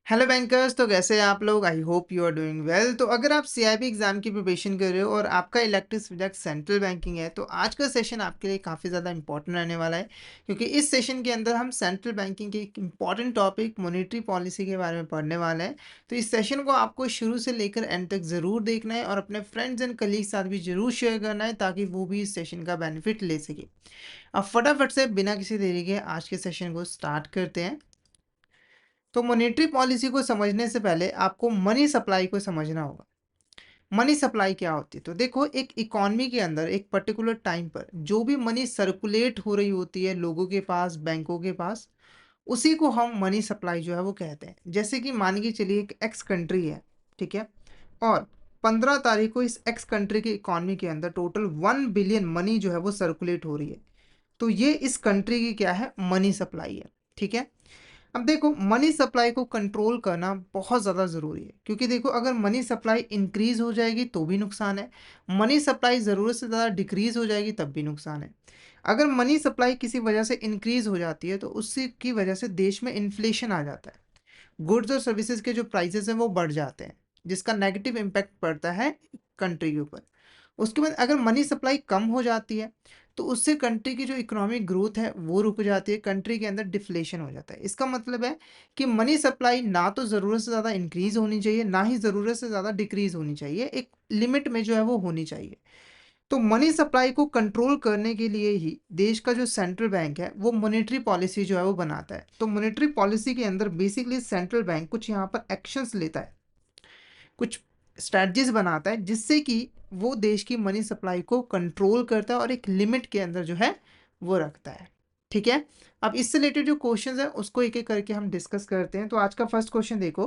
Hello bankers. तो कैसे हैं आप लोग? I hope you are doing well. तो अगर आप सीआईबी एग्जाम की प्रिपरेशन कर रहे हो और आपका इलेक्टिव सब्जेक्ट सेंट्रल बैंकिंग है तो आज का सेशन आपके लिए काफ़ी ज़्यादा इंपॉर्टेंट रहने वाला है, क्योंकि इस सेशन के अंदर हम सेंट्रल बैंकिंग के एक इंपॉर्टेंट टॉपिक मॉनेटरी पॉलिसी के बारे में पढ़ने वाले हैं। तो इस सेशन को आपको शुरू से लेकर एंड तक ज़रूर देखना है और अपने फ्रेंड्स एंड कलीग साथ भी ज़रूर शेयर करना है ताकि वो भी इस सेशन का बेनिफिट ले सके। अब फटाफट से बिना किसी देरी के आज के सेशन को स्टार्ट करते हैं। तो मॉनेटरी पॉलिसी को समझने से पहले आपको मनी सप्लाई को समझना होगा। मनी सप्लाई क्या होती है? तो देखो, एक इकॉनमी के अंदर एक पर्टिकुलर टाइम पर जो भी मनी सर्कुलेट हो रही होती है लोगों के पास, बैंकों के पास, उसी को हम मनी सप्लाई जो है वो कहते हैं। जैसे कि मान के चलिए एक एक्स कंट्री है, ठीक है, और 15 तारीख को इस एक्स कंट्री की इकॉनमी के अंदर टोटल 1 बिलियन मनी जो है वो सर्कुलेट हो रही है। तो ये इस कंट्री की क्या है? मनी सप्लाई है। ठीक है। अब देखो, मनी सप्लाई को कंट्रोल करना बहुत ज़्यादा ज़रूरी है, क्योंकि देखो अगर मनी सप्लाई इंक्रीज हो जाएगी तो भी नुकसान है, मनी सप्लाई ज़रूरत से ज़्यादा डिक्रीज हो जाएगी तब भी नुकसान है। अगर मनी सप्लाई किसी वजह से इंक्रीज हो जाती है तो उससे की वजह से देश में इन्फ्लेशन आ जाता है, गुड्स और सर्विसेज के जो प्राइसेस हैं वो बढ़ जाते हैं, जिसका नेगेटिव इम्पैक्ट पड़ता है कंट्री के ऊपर। उसके बाद अगर मनी सप्लाई कम हो जाती है तो उससे कंट्री की जो इकोनॉमिक ग्रोथ है वो रुक जाती है, कंट्री के अंदर डिफ्लेशन हो जाता है। इसका मतलब है कि मनी सप्लाई ना तो ज़रूरत से ज़्यादा इंक्रीज होनी चाहिए, ना ही ज़रूरत से ज़्यादा डिक्रीज होनी चाहिए, एक लिमिट में जो है वो होनी चाहिए। तो मनी सप्लाई को कंट्रोल करने के लिए ही देश का जो सेंट्रल बैंक है वो मॉनेटरी पॉलिसी जो है वो बनाता है। तो मॉनेटरी पॉलिसी के अंदर बेसिकली सेंट्रल बैंक कुछ यहाँ पर एक्शंस लेता है, कुछ स्ट्रैटेजीज बनाता है, जिससे कि वो देश की मनी सप्लाई को कंट्रोल करता है और एक लिमिट के अंदर जो है वो रखता है। ठीक है। अब इससे रिलेटेड जो क्वेश्चंस है उसको एक एक करके हम डिस्कस करते हैं। तो आज का फर्स्ट क्वेश्चन देखो,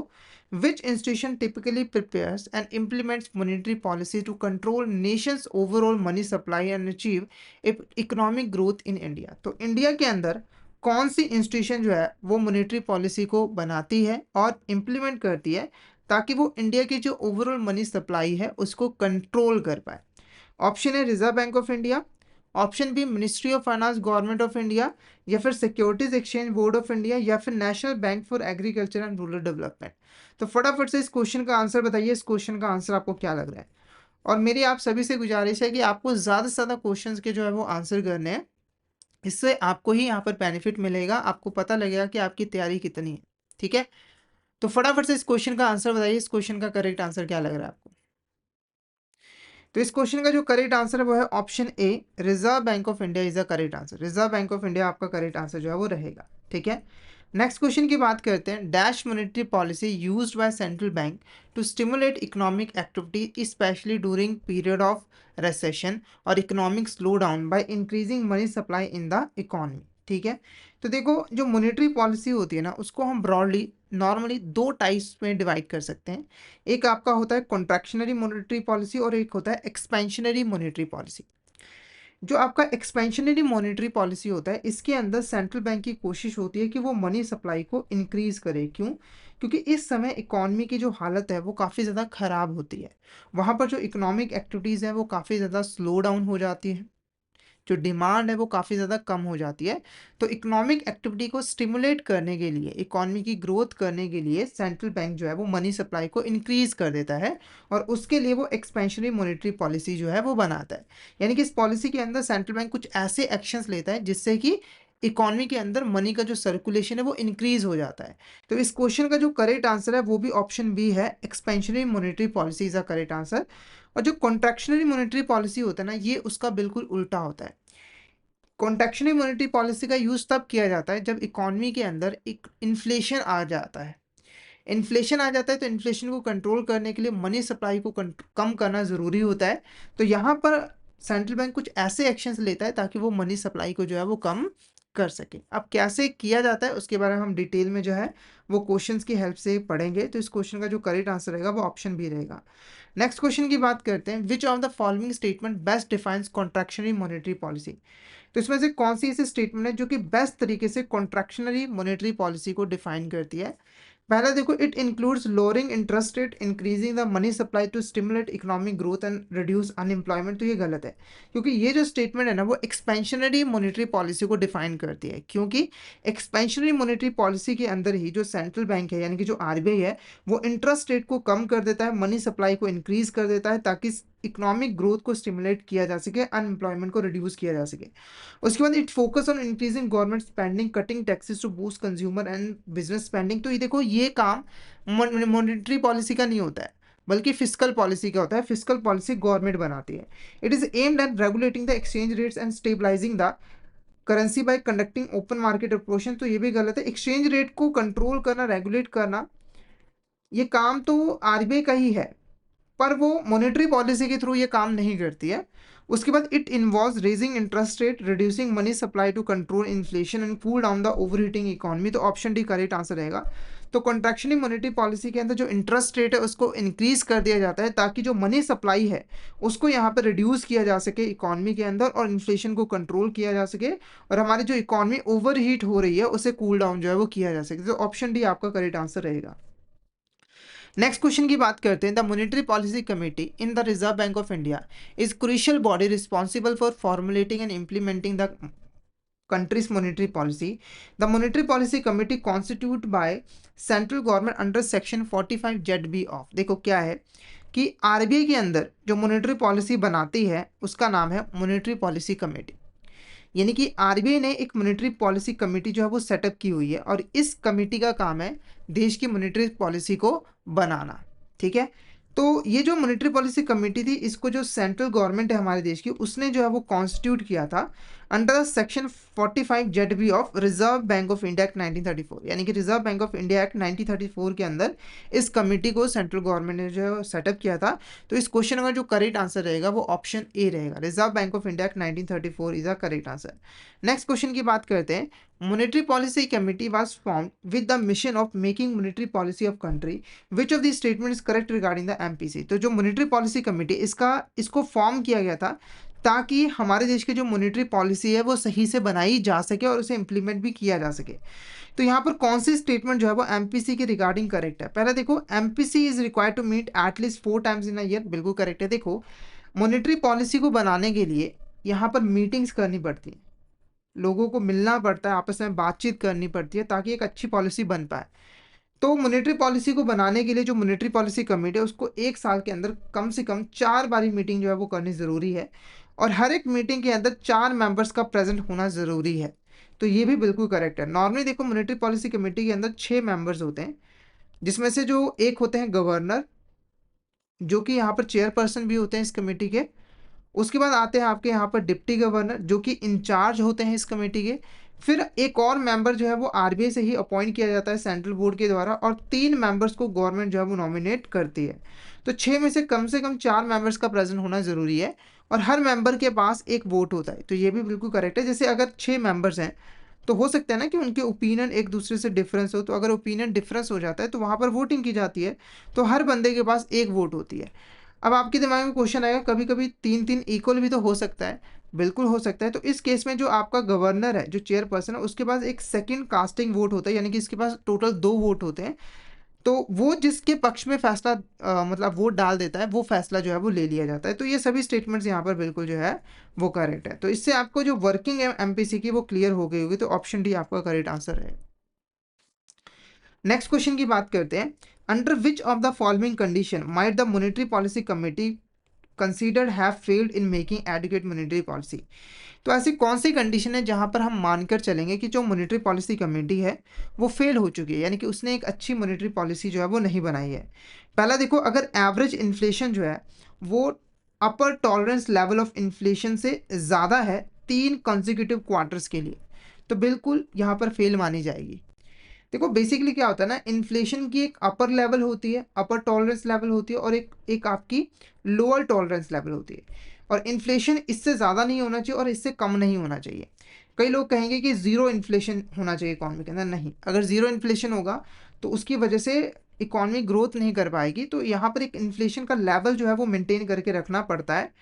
which institution typically prepares and implements monetary policy to control nations overall money supply and achieve economic growth in India. तो इंडिया के अंदर कौन सी इंस्टीट्यूशन जो है वो मॉनेटरी पॉलिसी को बनाती है और इम्प्लीमेंट करती है ताकि वो इंडिया की जो ओवरऑल मनी सप्लाई है उसको कंट्रोल कर पाए? ऑप्शन है Reserve Bank of India, option B Ministry of Finance Government of India, या फिर Securities Exchange Board of India, या फिर National Bank for Agriculture and Rural Development. तो फटाफट से इस क्वेश्चन का आंसर बताइए, इस क्वेश्चन का आंसर आपको क्या लग रहा है? और मेरी आप सभी से गुजारिश है कि आपको ज़्यादा से ज़्यादा क्वेश्चन के जो है वो आंसर करने हैं, इससे आपको ही यहाँ पर बेनिफिट मिलेगा, आपको पता लगेगा कि आपकी तैयारी कितनी है। ठीक है। तो फटाफट से इस क्वेश्चन का आंसर बताइए, इस क्वेश्चन का करेक्ट आंसर क्या लग रहा है आपको? तो इस क्वेश्चन का जो करेक्ट आंसर है वो है option A, reserve Bank of India is the correct answer. Reserve Bank of India आपका करेक्ट आंसर जो है वो रहेगा। ठीक है। नेक्स्ट क्वेश्चन की बात करते हैं, dash monetary policy used by central bank to stimulate economic activity especially during period of recession और economic slowdown by increasing money supply in the economy. ठीक है। तो देखो, जो मॉनेटरी पॉलिसी होती है ना उसको हम ब्रॉडली नॉर्मली दो टाइप्स में डिवाइड कर सकते हैं। एक आपका होता है कॉन्ट्रैक्शनरी मॉनेटरी पॉलिसी और एक होता है एक्सपेंशनरी मॉनेटरी पॉलिसी। जो आपका एक्सपेंशनरी मॉनेटरी पॉलिसी होता है इसके अंदर सेंट्रल बैंक की कोशिश होती है कि वो मनी सप्लाई को इंक्रीज करे। क्यों? क्योंकि इस समय इकॉनमी की जो हालत है वो काफ़ी ज़्यादा ख़राब होती है, वहाँ पर जो इकोनॉमिक एक्टिविटीज़ हैं वो काफ़ी ज़्यादा स्लो डाउन हो जाती है, जो डिमांड है वो काफ़ी ज़्यादा कम हो जाती है। तो इकोनॉमिक एक्टिविटी को स्टिमुलेट करने के लिए, इकॉनमी की ग्रोथ करने के लिए सेंट्रल बैंक जो है वो मनी सप्लाई को इंक्रीज कर देता है और उसके लिए वो एक्सपेंशनरी मॉनेटरी पॉलिसी जो है वो बनाता है। यानी कि इस पॉलिसी के अंदर सेंट्रल बैंक कुछ ऐसे एक्शंस लेता है जिससे कि इकॉनमी के अंदर मनी का जो सर्कुलेशन है वो इंक्रीज हो जाता है। तो इस क्वेश्चन का जो करेक्ट आंसर है वो भी ऑप्शन बी है, expansionary monetary policy is a correct answer. और जो कॉन्ट्रैक्शनरी मॉनेटरी पॉलिसी होता है ना ये उसका बिल्कुल उल्टा होता है। कॉन्ट्रैक्शनरी मॉनेटरी पॉलिसी का यूज़ तब किया जाता है जब इकॉनमी के अंदर एक इन्फ्लेशन आ जाता है। इन्फ्लेशन आ जाता है तो इन्फ्लेशन को कंट्रोल करने के लिए मनी सप्लाई को कम करना ज़रूरी होता है। तो यहाँ पर सेंट्रल बैंक कुछ ऐसे एक्शंस लेता है ताकि वो मनी सप्लाई को जो है वो कम कर सके। अब कैसे किया जाता है उसके बारे में हम डिटेल में जो है वो क्वेश्चंस की हेल्प से पढ़ेंगे। तो इस क्वेश्चन का जो करेक्ट आंसर रहेगा वो ऑप्शन बी रहेगा। नेक्स्ट क्वेश्चन की बात करते हैं, which of the following statement best defines contractionary monetary policy. तो इसमें से कौन सी ऐसी स्टेटमेंट है जो कि बेस्ट तरीके से कॉन्ट्रैक्शनरी मॉनेटरी पॉलिसी को डिफाइन करती है? पहला देखो, it includes lowering interest rate, increasing the money supply to stimulate economic growth and reduce unemployment. तो ये गलत है, क्योंकि ये जो स्टेटमेंट है ना वो एक्सपेंशनरी मॉनेटरी पॉलिसी को डिफाइन करती है, क्योंकि एक्सपेंशनरी मॉनेटरी पॉलिसी के अंदर ही जो सेंट्रल बैंक है यानी कि जो आरबीआई है वो इंटरेस्ट रेट को कम कर देता है, मनी सप्लाई को इंक्रीज कर देता है, ताकि इकोनॉमिक ग्रोथ को स्टिमुलेट किया जा सके, अनएम्प्लॉयमेंट को रिड्यूस किया जा सके। उसके बाद it focus on increasing government spending, cutting taxes to boost consumer and business spending. तो ये देखो, ये काम मॉनेटरी पॉलिसी का नहीं होता है, बल्कि फिस्कल पॉलिसी का होता है। फिस्कल पॉलिसी गवर्नमेंट बनाती है। It is aimed at regulating the exchange rates and stabilising the currency by conducting open market operation. तो ये भी गलत है। एक्सचेंज रेट को कंट्रोल करना, रेगुलेट करना, ये काम तो आरबीआई का ही है, पर वो मॉनेटरी पॉलिसी के थ्रू ये काम नहीं करती है। उसके बाद it involves raising interest rate, reducing money supply to control inflation and cool down the overheating economy. तो ऑप्शन डी करेक्ट आंसर रहेगा। तो कॉन्ट्रैक्शनरी मॉनेटरी पॉलिसी के अंदर जो इंटरेस्ट रेट है उसको इंक्रीज कर दिया जाता है, ताकि जो मनी सप्लाई है उसको यहाँ पर रिड्यूस किया जा सके इकोनॉमी के अंदर, और इन्फ्लेशन को कंट्रोल किया जा सके, और हमारी जो इकोनॉमी ओवरहीट हो रही है उसे कूल डाउन जो है वो किया जा सके। तो ऑप्शन डी आपका करेक्ट आंसर रहेगा। नेक्स्ट क्वेश्चन की बात करते हैं। The monetary policy committee in the reserve Bank of India is crucial body responsible for formulating and implementing the country's monetary policy. The monetary policy committee constituted by central government under section 45 ZB of। देखो क्या है कि RBI के अंदर जो monetary policy बनाती है उसका नाम है मॉनेटरी पॉलिसी कमेटी। यानी कि आरबीआई ने एक मॉनेटरी पॉलिसी कमेटी जो है वो सेटअप की हुई है, और इस कमेटी का काम है देश की मॉनेटरी पॉलिसी को बनाना। ठीक है, तो ये जो मॉनेटरी पॉलिसी कमेटी थी, इसको जो सेंट्रल गवर्नमेंट है हमारे देश की, उसने जो है वो कॉन्स्टिट्यूट किया था under section 45 ZB of reserve Bank of India act 1934। यानी कि reserve Bank of India act 1934 के अंदर इस कमेटी को सेंट्रल गवर्नमेंट ने जो सेटअप किया था। तो इस क्वेश्चन का जो करेक्ट आंसर रहेगा वो ऑप्शन ए रहेगा। Reserve Bank of India act 1934 is the correct answer. Next question की बात करते हैं। Monetary policy committee was formed with the mission of making monetary policy of country, which of the statement is correct regarding the MPC. तो जो monetary policy committee इसको form किया गया था ताकि हमारे देश की जो मॉनेटरी पॉलिसी है वो सही से बनाई जा सके और उसे इंप्लीमेंट भी किया जा सके। तो यहाँ पर कौन सी स्टेटमेंट जो है वो एमपीसी के रिगार्डिंग करेक्ट है? पहला देखो, MPC is required to meet at least 4 times in a year. बिल्कुल करेक्ट है। देखो, मॉनेटरी पॉलिसी को बनाने के लिए यहाँ पर मीटिंग्स करनी पड़ती हैं, लोगों को मिलना पड़ता है, आपस में बातचीत करनी पड़ती है, ताकि एक अच्छी पॉलिसी बन पाए। तो मॉनेटरी पॉलिसी को बनाने के लिए जो मॉनेटरी पॉलिसी कमेटी है उसको 1 साल के अंदर कम से कम 4 बारी मीटिंग जो है वो करनी ज़रूरी है, और हर एक मीटिंग के अंदर 4 मेंबर्स का प्रेजेंट होना ज़रूरी है। तो ये भी बिल्कुल करेक्ट है। नॉर्मली देखो, मॉनेटरी पॉलिसी कमेटी के अंदर 6 मेंबर्स होते हैं, जिसमें से जो एक होते हैं गवर्नर, जो कि यहाँ पर चेयरपर्सन भी होते हैं इस कमेटी के। उसके बाद आते हैं आपके यहाँ पर डिप्टी गवर्नर, जो कि इंचार्ज होते हैं इस कमेटी के। फिर एक और मेंबर जो है वो आरबीआई से ही अपॉइंट किया जाता है सेंट्रल बोर्ड के द्वारा, और 3 मेंबर्स को गवर्नमेंट जो है वो नॉमिनेट करती है। तो 6 में से कम 4 मेंबर्स का प्रेजेंट होना ज़रूरी है, और हर मेंबर के पास एक वोट होता है। तो ये भी बिल्कुल करेक्ट है। जैसे अगर 6 मेंबर्स हैं तो हो सकता है ना कि उनके ओपिनियन एक दूसरे से डिफरेंस हो, तो अगर ओपिनियन डिफरेंस हो जाता है तो वहाँ पर वोटिंग की जाती है, तो हर बंदे के पास एक वोट होती है। अब आपके दिमाग में क्वेश्चन आएगा, कभी कभी 3-3 इक्वल भी तो हो सकता है। बिल्कुल हो सकता है। तो इस केस में जो आपका गवर्नर है, जो चेयरपर्सन है, उसके पास एक सेकंड कास्टिंग वोट होता है, यानी कि इसके पास टोटल 2 वोट होते हैं। तो वो जिसके पक्ष में फैसला मतलब वोट डाल देता है, वो फैसला जो है वो ले लिया जाता है। तो ये सभी स्टेटमेंट्स यहाँ पर बिल्कुल जो है वो करेक्ट है। तो इससे आपको जो वर्किंग है एमपीसी की वो क्लियर हो गई होगी। तो ऑप्शन डी आपका करेक्ट आंसर है। नेक्स्ट क्वेश्चन की बात करते हैं। Under which of the following condition might the monetary policy committee considered have failed in making adequate monetary policy. तो ऐसी कौन सी कंडीशन है जहां पर हम मानकर चलेंगे कि जो मॉनेटरी पॉलिसी कमेटी है वो फेल हो चुकी है, यानी कि उसने एक अच्छी मॉनेटरी पॉलिसी जो है वो नहीं बनाई है? पहला देखो, अगर एवरेज इन्फ्लेशन जो है वो अपर टॉलरेंस लेवल ऑफ इन्फ्लेशन से ज़्यादा है 3 कंसेक्यूटिव क्वार्टर्स के लिए, तो बिल्कुल यहाँ पर फेल मानी जाएगी। देखो बेसिकली क्या होता है ना, इन्फ्लेशन की एक अपर लेवल होती है, अपर टॉलरेंस लेवल होती है, और एक आपकी लोअर टॉलरेंस लेवल होती है। और इन्फ्लेशन इससे ज़्यादा नहीं होना चाहिए और इससे कम नहीं होना चाहिए। कई लोग कहेंगे कि ज़ीरो इन्फ्लेशन होना चाहिए इकॉनमी के अंदर। नहीं, अगर ज़ीरो इन्फ्लेशन होगा तो उसकी वजह से इकॉनमी ग्रोथ नहीं कर पाएगी। तो यहाँ पर एक इन्फ्लेशन का लेवल जो है वो मेंटेन करके रखना पड़ता है।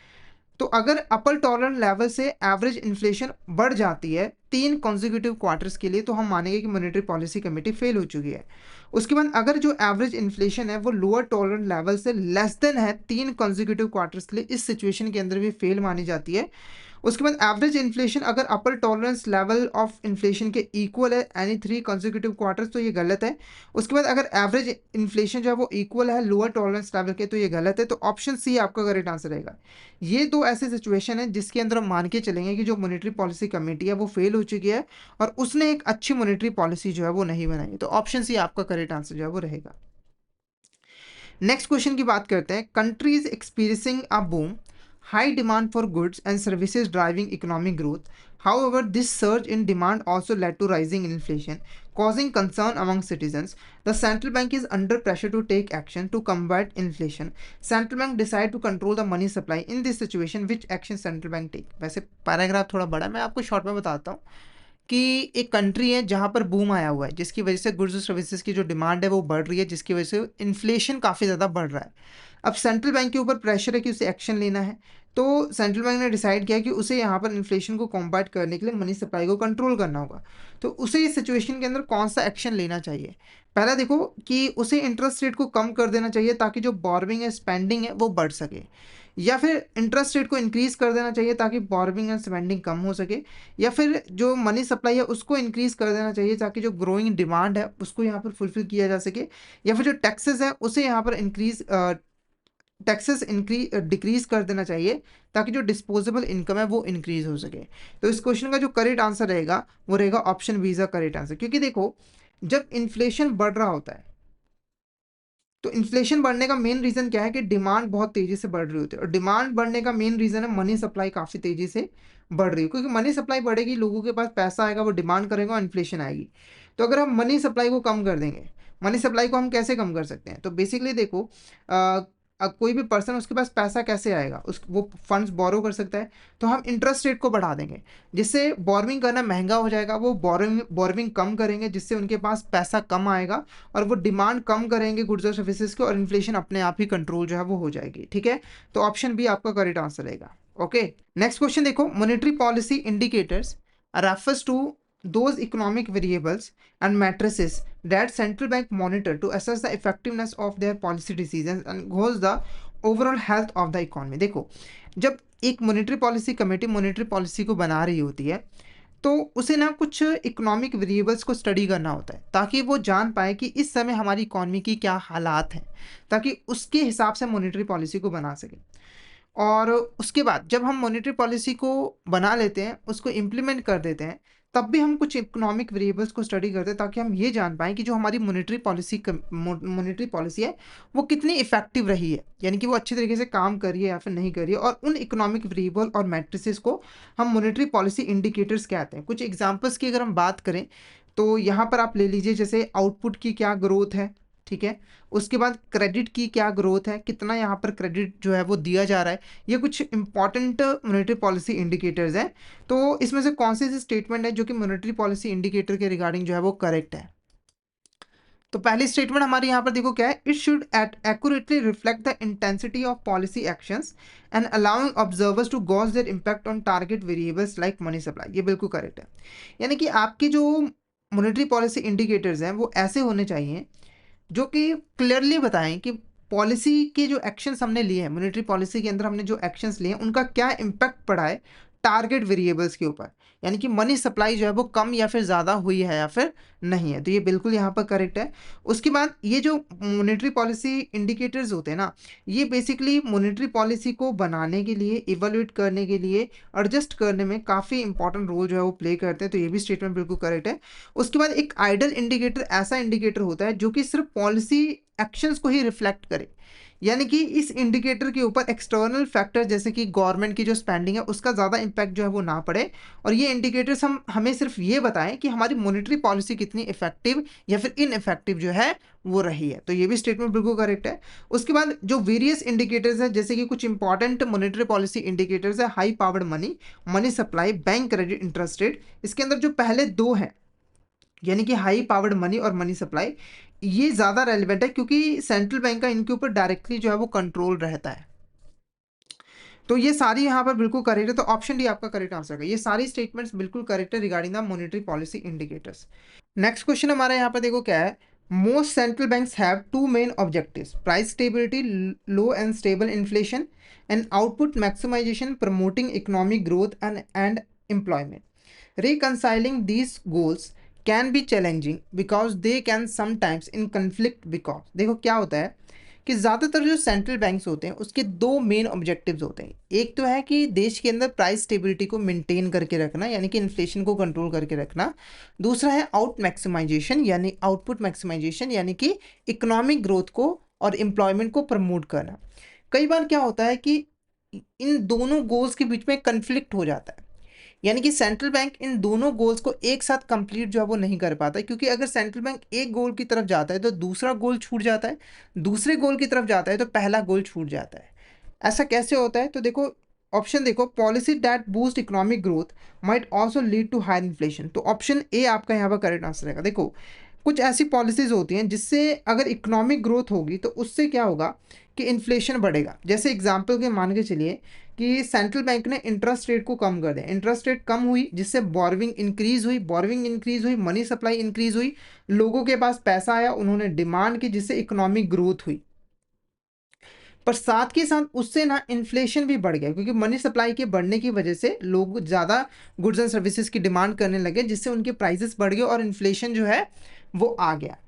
तो अगर अपर टॉलरेंस लेवल से एवरेज इन्फ्लेशन बढ़ जाती है 3 कॉन्जिक्यूटिव क्वार्टर्स के लिए, तो हम मानेंगे कि मॉनेटरी पॉलिसी कमेटी फेल हो चुकी है। उसके बाद अगर जो एवरेज इन्फ्लेशन है वो लोअर टॉलरेंस लेवल से लेस देन है 3 कॉन्जिक्यूटिव क्वार्टर्स के लिए, इस सिचुएशन के अंदर भी फेल मानी जाती है। उसके बाद एवरेज इन्फ्लेशन अगर अपर टॉलरेंस लेवल ऑफ इन्फ्लेशन के इक्वल है एनी 3 कॉन्जिक्यूटिव क्वार्टर्स, तो ये गलत है। उसके बाद अगर एवरेज इन्फ्लेशन जो है वो इक्वल है लोअर टॉलरेंस लेवल के, तो ये गलत है। तो ऑप्शन सी आपका करेक्ट आंसर रहेगा। ये दो ऐसे सिचुएशन है जिसके अंदर हम मान के चलेंगे कि जो मॉनेटरी पॉलिसी कमेटी है वो फेल हो चुकी है और उसने एक अच्छी मॉनेटरी पॉलिसी जो है वो नहीं बनाई। तो ऑप्शन सी आपका करेक्ट आंसर जो है वो रहेगा। नेक्स्ट क्वेश्चन की बात करते हैं। Countries experiencing a boom, high demand for goods and services driving economic growth. However, this surge in demand also led to rising inflation, causing concern among citizens. The central bank is under pressure to take action to combat inflation. Central bank decide to control the money supply. In this situation, which action central bank take? वैसे paragraph थोड़ा बड़ा है, मैं आपको short में बताता हूँ कि एक कंट्री है जहाँ पर बूम आया हुआ है, जिसकी वजह से गुड्स और सर्विसेज की जो डिमांड है वो बढ़ रही है, जिसकी वजह से इन्फ्लेशन काफ़ी ज़्यादा बढ़ रहा है। अब सेंट्रल बैंक के ऊपर प्रेशर है कि उसे एक्शन लेना है, तो सेंट्रल बैंक ने डिसाइड किया कि उसे यहाँ पर इन्फ्लेशन को कॉम्बैट करने के लिए मनी सप्लाई को कंट्रोल करना होगा। तो उसे इस सिचुएशन के अंदर कौन सा एक्शन लेना चाहिए? पहला देखो कि उसे इंटरेस्ट रेट को कम कर देना चाहिए ताकि जो बोरविंग है, स्पेंडिंग है, वो बढ़ सके, या फिर इंटरेस्ट रेट को इंक्रीज कर देना चाहिए ताकि बोरविंग एंड स्पेंडिंग कम हो सके, या फिर जो मनी सप्लाई है उसको इंक्रीज कर देना चाहिए ताकि जो ग्रोइंग डिमांड है उसको यहाँ पर फुलफिल किया जा सके, या फिर जो टैक्सेस है उसे यहाँ पर टैक्सेस डिक्रीज कर देना चाहिए ताकि जो डिस्पोजेबल इनकम है वो इंक्रीज हो सके। तो इस क्वेश्चन का जो करेक्ट आंसर रहेगा वो रहेगा ऑप्शन बी का करेक्ट आंसर। क्योंकि देखो, जब इन्फ्लेशन बढ़ रहा होता है तो इन्फ्लेशन बढ़ने का मेन रीजन क्या है कि डिमांड बहुत तेजी से बढ़ रही होती है, और डिमांड बढ़ने का मेन रीजन है मनी सप्लाई काफी तेजी से बढ़ रही है। क्योंकि मनी सप्लाई बढ़ेगी, लोगों के पास पैसा आएगा, वो डिमांड करेगा और इन्फ्लेशन आएगी। तो अगर हम मनी सप्लाई को कम कर देंगे, मनी सप्लाई को हम कैसे कम कर सकते हैं? तो बेसिकली देखो, कोई भी पर्सन, उसके पास पैसा कैसे आएगा, उस वो फंड्स बोरो कर सकता है। तो हम इंटरेस्ट रेट को बढ़ा देंगे, जिससे बोरविंग करना महंगा हो जाएगा, वो बोरविंग कम करेंगे, जिससे उनके पास पैसा कम आएगा और वो डिमांड कम करेंगे गुड्स और सर्विसेज की, और इन्फ्लेशन अपने आप ही कंट्रोल जो है वो हो जाएगी। ठीक है, तो ऑप्शन बी आपका करेक्ट आंसर रहेगा। ओके, नेक्स्ट क्वेश्चन देखो। Monetary policy indicators refers to those economic variables and matrices that central bank monitor to assess the effectiveness of their policy decisions and goes the overall health of the economy। देखो, जब एक monetary policy committee monetary policy को बना रही होती है तो उसे ना कुछ इकोनॉमिक वेरिएबल्स को स्टडी करना होता है ताकि वो जान पाए कि इस समय हमारी इकॉनमी की क्या हालात हैं, ताकि उसके हिसाब से मॉनेटरी पॉलिसी को बना सके। और उसके बाद जब हम मॉनेटरी पॉलिसी को बना लेते हैं, उसको इम्प्लीमेंट कर देते हैं, तब भी हम कुछ इकोनॉमिक वेरिएबल्स को स्टडी करते हैं ताकि हम ये जान पाएँ कि जो हमारी मॉनेटरी पॉलिसी है वो कितनी इफ़ेक्टिव रही है, यानी कि वो अच्छी तरीके से काम कर रही है या फिर नहीं कर रही है। और उन इकोनॉमिक वेरिएबल और मैट्रिसेस को हम मॉनेटरी पॉलिसी इंडिकेटर्स कहते हैं। कुछ एग्जांपल्स की अगर हम बात करें तो यहाँ पर आप ले लीजिए, जैसे आउटपुट की क्या ग्रोथ है, ठीक है। उसके बाद क्रेडिट की क्या ग्रोथ है, कितना यहाँ पर क्रेडिट जो है वो दिया जा रहा है। ये कुछ इंपॉर्टेंट मॉनेटरी पॉलिसी इंडिकेटर्स हैं। तो इसमें से कौन सी स्टेटमेंट है जो कि मॉनेटरी पॉलिसी इंडिकेटर के रिगार्डिंग जो है वो करेक्ट है? तो पहली स्टेटमेंट हमारी यहाँ पर देखो क्या है, it should accurately reflect the intensity of policy actions and allowing observers to gauge their impact on target variables like money supply. ये बिल्कुल करेक्ट है। यानी कि आपकी जो मॉनेटरी पॉलिसी इंडिकेटर्स हैं वो ऐसे होने चाहिए जो कि क्लियरली बताएं कि पॉलिसी के जो एक्शंस हमने लिए हैं, मॉनेटरी पॉलिसी के अंदर हमने जो एक्शंस लिए हैं उनका क्या इम्पैक्ट पड़ा है टारगेट वेरिएबल्स के ऊपर, यानी कि मनी सप्लाई जो है वो कम या फिर ज़्यादा हुई है या फिर नहीं है। तो ये बिल्कुल यहाँ पर करेक्ट है। उसके बाद ये जो मॉनेटरी पॉलिसी इंडिकेटर्स होते हैं ना, ये बेसिकली मॉनेटरी पॉलिसी को बनाने के लिए, इवैल्यूएट करने के लिए, एडजस्ट करने में काफ़ी इंपॉर्टेंट रोल जो है वो प्ले करते हैं। तो ये भी स्टेटमेंट बिल्कुल करेक्ट है। उसके बाद एक आइडल इंडिकेटर ऐसा इंडिकेटर होता है जो कि सिर्फ पॉलिसी एक्शंस को ही रिफ्लेक्ट करे, यानी कि इस इंडिकेटर के ऊपर एक्सटर्नल फैक्टर जैसे कि गवर्नमेंट की जो स्पेंडिंग है उसका ज़्यादा इम्पैक्ट जो है वो ना पड़े, और ये इंडिकेटर्स हमें सिर्फ ये बताएं कि हमारी मॉनेटरी पॉलिसी कितनी इफेक्टिव या फिर इनइफेक्टिव जो है वो रही है। तो ये भी स्टेटमेंट बिल्कुल करेक्ट है। उसके बाद जो वेरियस इंडिकेटर्स है, जैसे कि कुछ इंपॉर्टेंट मॉनेटरी पॉलिसी इंडिकेटर्स है, high powered money, money supply, bank credit, interest rate. इसके अंदर जो पहले दो हैं, यानी कि हाई पावर्ड मनी और मनी सप्लाई, ये ज़्यादा रेलिवेंट है क्योंकि सेंट्रल बैंक का इनके ऊपर डायरेक्टली जो है वो कंट्रोल रहता है। तो ये सारी यहाँ पर बिल्कुल करेक्ट है, तो ऑप्शन डी आपका करेक्ट आंसर है। ये सारी स्टेटमेंट्स बिल्कुल करेक्ट है regarding the monetary policy indicators. Next question हमारा यहाँ पर देखो क्या है, most central banks have two main objectives, price stability, low and stable inflation, and output maximisation, promoting economic growth and employment. Reconciling these goals can be challenging because they can sometimes in conflict, because देखो क्या होता है कि ज़्यादातर जो central banks होते हैं उसके दो मेन ऑब्जेक्टिव्स होते हैं। एक तो है कि देश के अंदर प्राइस स्टेबिलिटी को मेंटेन करके रखना, यानी कि इन्फ्लेशन को कंट्रोल करके रखना। दूसरा है आउट मैक्सिमाइजेशन यानी आउटपुट मैक्सिमाइजेशन, यानी कि इकोनॉमिक ग्रोथ को और एम्प्लॉयमेंट को प्रमोट करना। कई बार क्या होता है कि इन दोनों गोल्स के बीच में कन्फ्लिक्ट हो जाता है, यानी कि सेंट्रल बैंक इन दोनों गोल्स को एक साथ कंप्लीट जो है वो नहीं कर पाता है, क्योंकि अगर सेंट्रल बैंक एक गोल की तरफ जाता है तो दूसरा गोल छूट जाता है, दूसरे गोल की तरफ जाता है तो पहला गोल छूट जाता है। ऐसा कैसे होता है? तो देखो ऑप्शन देखो, policy that boost economic growth might also lead to higher inflation. तो ऑप्शन ए आपका यहाँ पर करेक्ट आंसर रहेगा। देखो कुछ ऐसी पॉलिसीज होती हैं जिससे अगर इकोनॉमिक ग्रोथ होगी तो उससे क्या होगा कि इन्फ्लेशन बढ़ेगा। जैसे एग्जाम्पल के मान के चलिए कि सेंट्रल बैंक ने इंटरेस्ट रेट को कम कर दिया, इंटरेस्ट रेट कम हुई जिससे बोरविंग इंक्रीज हुई, बोरविंग इंक्रीज हुई, मनी सप्लाई इंक्रीज हुई, लोगों के पास पैसा आया, उन्होंने डिमांड की, जिससे इकोनॉमिक ग्रोथ हुई। पर साथ के साथ उससे ना इन्फ्लेशन भी बढ़ गया, क्योंकि मनी सप्लाई के बढ़ने की वजह से लोग ज़्यादा गुड्स एंड सर्विसेज की डिमांड करने लगे, जिससे उनके प्राइसेस बढ़ गए और इन्फ्लेशन जो है वो आ गया।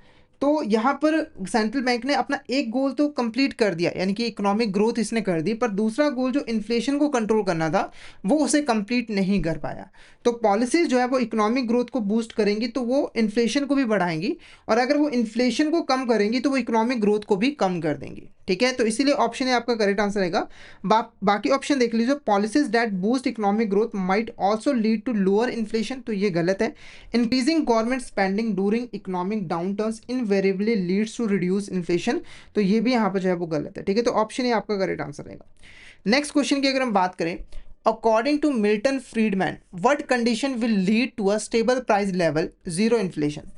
तो यहाँ पर सेंट्रल बैंक ने अपना एक गोल तो कंप्लीट कर दिया, यानी कि इकोनॉमिक ग्रोथ इसने कर दी, पर दूसरा गोल जो इन्फ्लेशन को कंट्रोल करना था वो उसे कंप्लीट नहीं कर पाया। तो पॉलिसीज जो है वो इकोनॉमिक ग्रोथ को बूस्ट करेंगी तो वो इन्फ्लेशन को भी बढ़ाएंगी, और अगर वो इन्फ्लेशन को कम करेंगी तो वो इकोनॉमिक ग्रोथ को भी कम कर देंगी। ठीक है, तो इसीलिए ऑप्शन ए आपका करेक्ट आंसर रहेगा। बाकी ऑप्शन देख लीजिए, policies that boost economic growth might also lead to lower inflation, तो ये गलत है। Increasing government spending during economic downturns invariably leads to reduce inflation, तो ये भी यहाँ पर जो है वो गलत है। ठीक है, तो ऑप्शन ए आपका करेक्ट आंसर रहेगा। नेक्स्ट क्वेश्चन की अगर हम बात करें, according to Milton Friedman what condition will lead to a stable price level, zero inflation.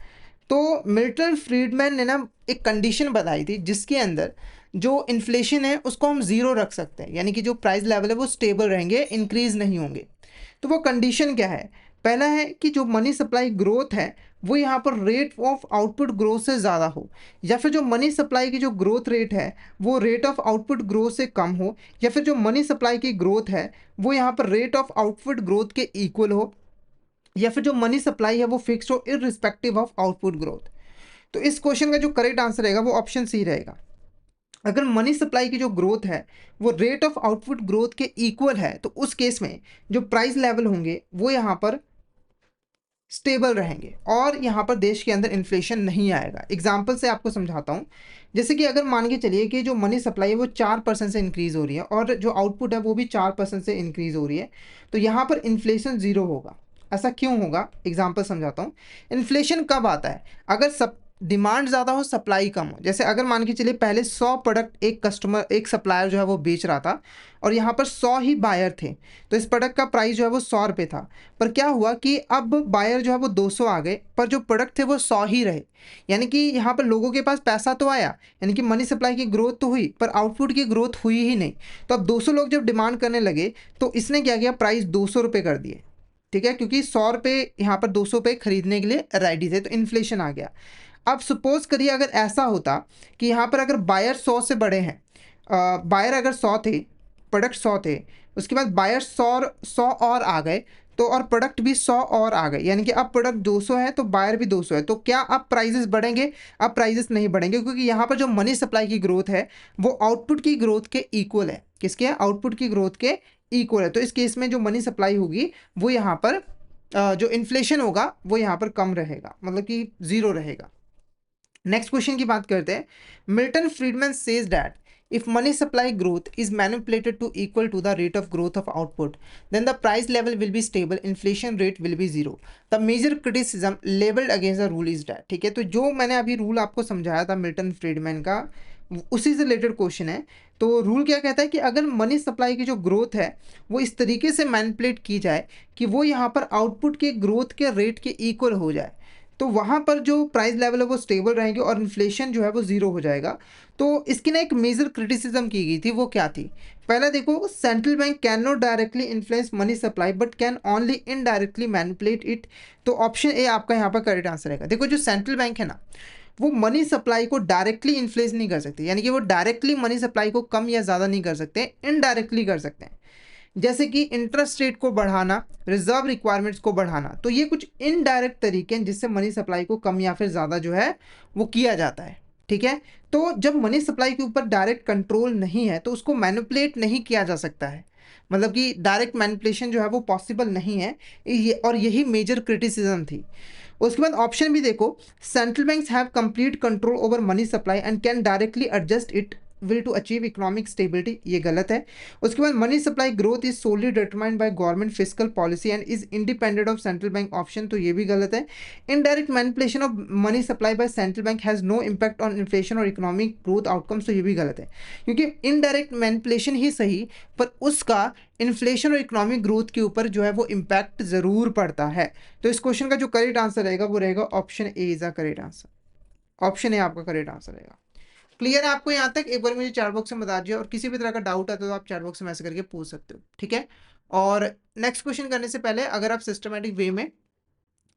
तो मिल्टन फ्रीडमैन ने ना एक कंडीशन बताई थी जिसके अंदर जो इन्फ्लेशन है उसको हम ज़ीरो रख सकते हैं, यानी कि जो प्राइस लेवल है वो स्टेबल रहेंगे, इंक्रीज नहीं होंगे। तो वो कंडीशन क्या है? पहला है कि जो मनी सप्लाई ग्रोथ है वो यहाँ पर रेट ऑफ आउटपुट ग्रोथ से ज़्यादा हो, या फिर जो मनी सप्लाई की जो ग्रोथ रेट है वो रेट ऑफ आउटपुट ग्रोथ से कम हो, या फिर जो मनी सप्लाई की ग्रोथ है वो यहाँ पर रेट ऑफ आउटपुट ग्रोथ के इक्वल हो, या फिर जो मनी सप्लाई है वो फिक्स्ड हो इररिस्पेक्टिव ऑफ आउटपुट ग्रोथ। तो इस क्वेश्चन का जो करेक्ट आंसर रहेगा वो ऑप्शन सी रहेगा। अगर मनी सप्लाई की जो ग्रोथ है वो रेट ऑफ आउटपुट ग्रोथ के इक्वल है तो उस केस में जो प्राइस लेवल होंगे वो यहाँ पर स्टेबल रहेंगे और यहाँ पर देश के अंदर इन्फ्लेशन नहीं आएगा। एग्जाम्पल से आपको समझाता हूँ, जैसे कि अगर मान के चलिए कि जो मनी सप्लाई है वो 4% से इंक्रीज़ हो रही है और जो आउटपुट है वो भी 4% से इंक्रीज़ हो रही है, तो यहाँ पर इन्फ्लेशन ज़ीरो होगा। ऐसा क्यों होगा? एग्जाम्पल समझाता हूँ। इन्फ्लेशन कब आता है? अगर सब डिमांड ज़्यादा हो, सप्लाई कम हो। जैसे अगर मान के चलिए पहले 100 प्रोडक्ट एक कस्टमर, एक सप्लायर जो है वो बेच रहा था और यहाँ पर 100 ही बायर थे, तो इस प्रोडक्ट का प्राइस जो है वो 100 रुपये था। पर क्या हुआ कि अब बायर जो है वो 200 आ गए, पर जो प्रोडक्ट थे वो 100 ही रहे। यानी कि यहाँ पर लोगों के पास पैसा तो आया, यानी कि मनी सप्लाई की ग्रोथ तो हुई, पर आउटपुट की ग्रोथ हुई ही नहीं। तो अब 200 लोग जब डिमांड करने लगे तो इसने क्या किया, प्राइस 200 रुपये कर दिए। ठीक है, क्योंकि 100 रुपये यहाँ पर 200 रुपये खरीदने के लिए रेडी थे, तो इन्फ्लेशन आ गया। अब सपोज करिए अगर ऐसा होता कि यहाँ पर अगर बायर 100 से बड़े हैं, बायर अगर 100 थे, प्रोडक्ट 100 थे, उसके बाद बायर 100 और आ गए, तो और प्रोडक्ट भी 100 और आ गए, यानी कि अब प्रोडक्ट 200 है तो बायर भी 200 है, तो क्या अब प्राइजेस बढ़ेंगे? अब प्राइजेस नहीं बढ़ेंगे, क्योंकि यहाँ पर जो मनी सप्लाई की ग्रोथ है वो आउटपुट की ग्रोथ के इक्वल है। किसके? आउटपुट की ग्रोथ के इक्वल है। तो इस केस में जो मनी सप्लाई होगी वो यहाँ पर जो इन्फ्लेशन होगा वो यहाँ पर कम रहेगा, मतलब कि ज़ीरो रहेगा। नेक्स्ट क्वेश्चन की बात करते हैं। Milton Friedman says that if money supply growth is manipulated to equal to the rate of growth of output, then the price level will be stable, inflation rate will be zero. The major criticism leveled against the rule is that, ठीक है, तो जो मैंने अभी rule आपको समझाया था Milton Friedman का, उसी से रिलेटेड क्वेश्चन है। तो रूल क्या कहता है कि अगर मनी सप्लाई की जो ग्रोथ है वो इस तरीके से मैनिपुलेट की जाए कि वो यहाँ पर आउटपुट के ग्रोथ के रेट के इक्वल हो जाए, तो वहाँ पर जो प्राइस लेवल है वो स्टेबल रहेंगे और इन्फ्लेशन जो है वो ज़ीरो हो जाएगा। तो इसकी ना एक मेजर क्रिटिसिज्म की गई थी, वो क्या थी? पहला देखो, central bank can not directly influence money supply but can only indirectly manipulate it. तो ऑप्शन ए आपका यहाँ पर करेक्ट आंसर रहेगा। देखो, जो सेंट्रल बैंक है ना, वो मनी सप्लाई को डायरेक्टली इन्फ्लुएंस नहीं कर सकते, यानी कि वो डायरेक्टली मनी सप्लाई को कम या ज़्यादा नहीं कर सकते, इनडायरेक्टली कर सकते हैं। जैसे कि इंटरेस्ट रेट को बढ़ाना, रिजर्व रिक्वायरमेंट्स को बढ़ाना, तो ये कुछ इनडायरेक्ट तरीके हैं जिससे मनी सप्लाई को कम या फिर ज़्यादा जो है वो किया जाता है। ठीक है, तो जब मनी सप्लाई के ऊपर डायरेक्ट कंट्रोल नहीं है तो उसको मैनिपुलेट नहीं किया जा सकता है, मतलब कि डायरेक्ट मैनिपुलेशन जो है वो पॉसिबल नहीं है। और यही मेजर क्रिटिसिज्म थी। उसके बाद ऑप्शन भी देखो, central banks have complete control over money supply and can directly adjust it will to achieve economic stability, ये गलत है। उसके बाद money supply growth is solely determined by government fiscal policy and is independent of central bank, option तो ये भी गलत है। Indirect manipulation of money supply by central bank has no impact on inflation और इकोनॉमिक ग्रोथ आउटकम्स, तो ये भी गलत है, क्योंकि इनडायरेक्ट मैनिपुलेशन ही सही, पर उसका इन्फ्लेशन और इकोनॉमिक ग्रोथ के ऊपर जो है वो इम्पैक्ट ज़रूर पड़ता है। तो इस क्वेश्चन का जो करेक्ट आंसर रहेगा वो रहेगा option A is the correct answer. Option A आपका करेक्ट आंसर रहेगा। क्लियर है आपको यहाँ तक? एक बार मुझे चैट बॉक्स में बता दीजिए, और किसी भी तरह का डाउट आता है तो आप चैट बॉक्स में मैसेज करके पूछ सकते हो, ठीक है? और नेक्स्ट क्वेश्चन करने से पहले, अगर आप सिस्टमेटिक वे में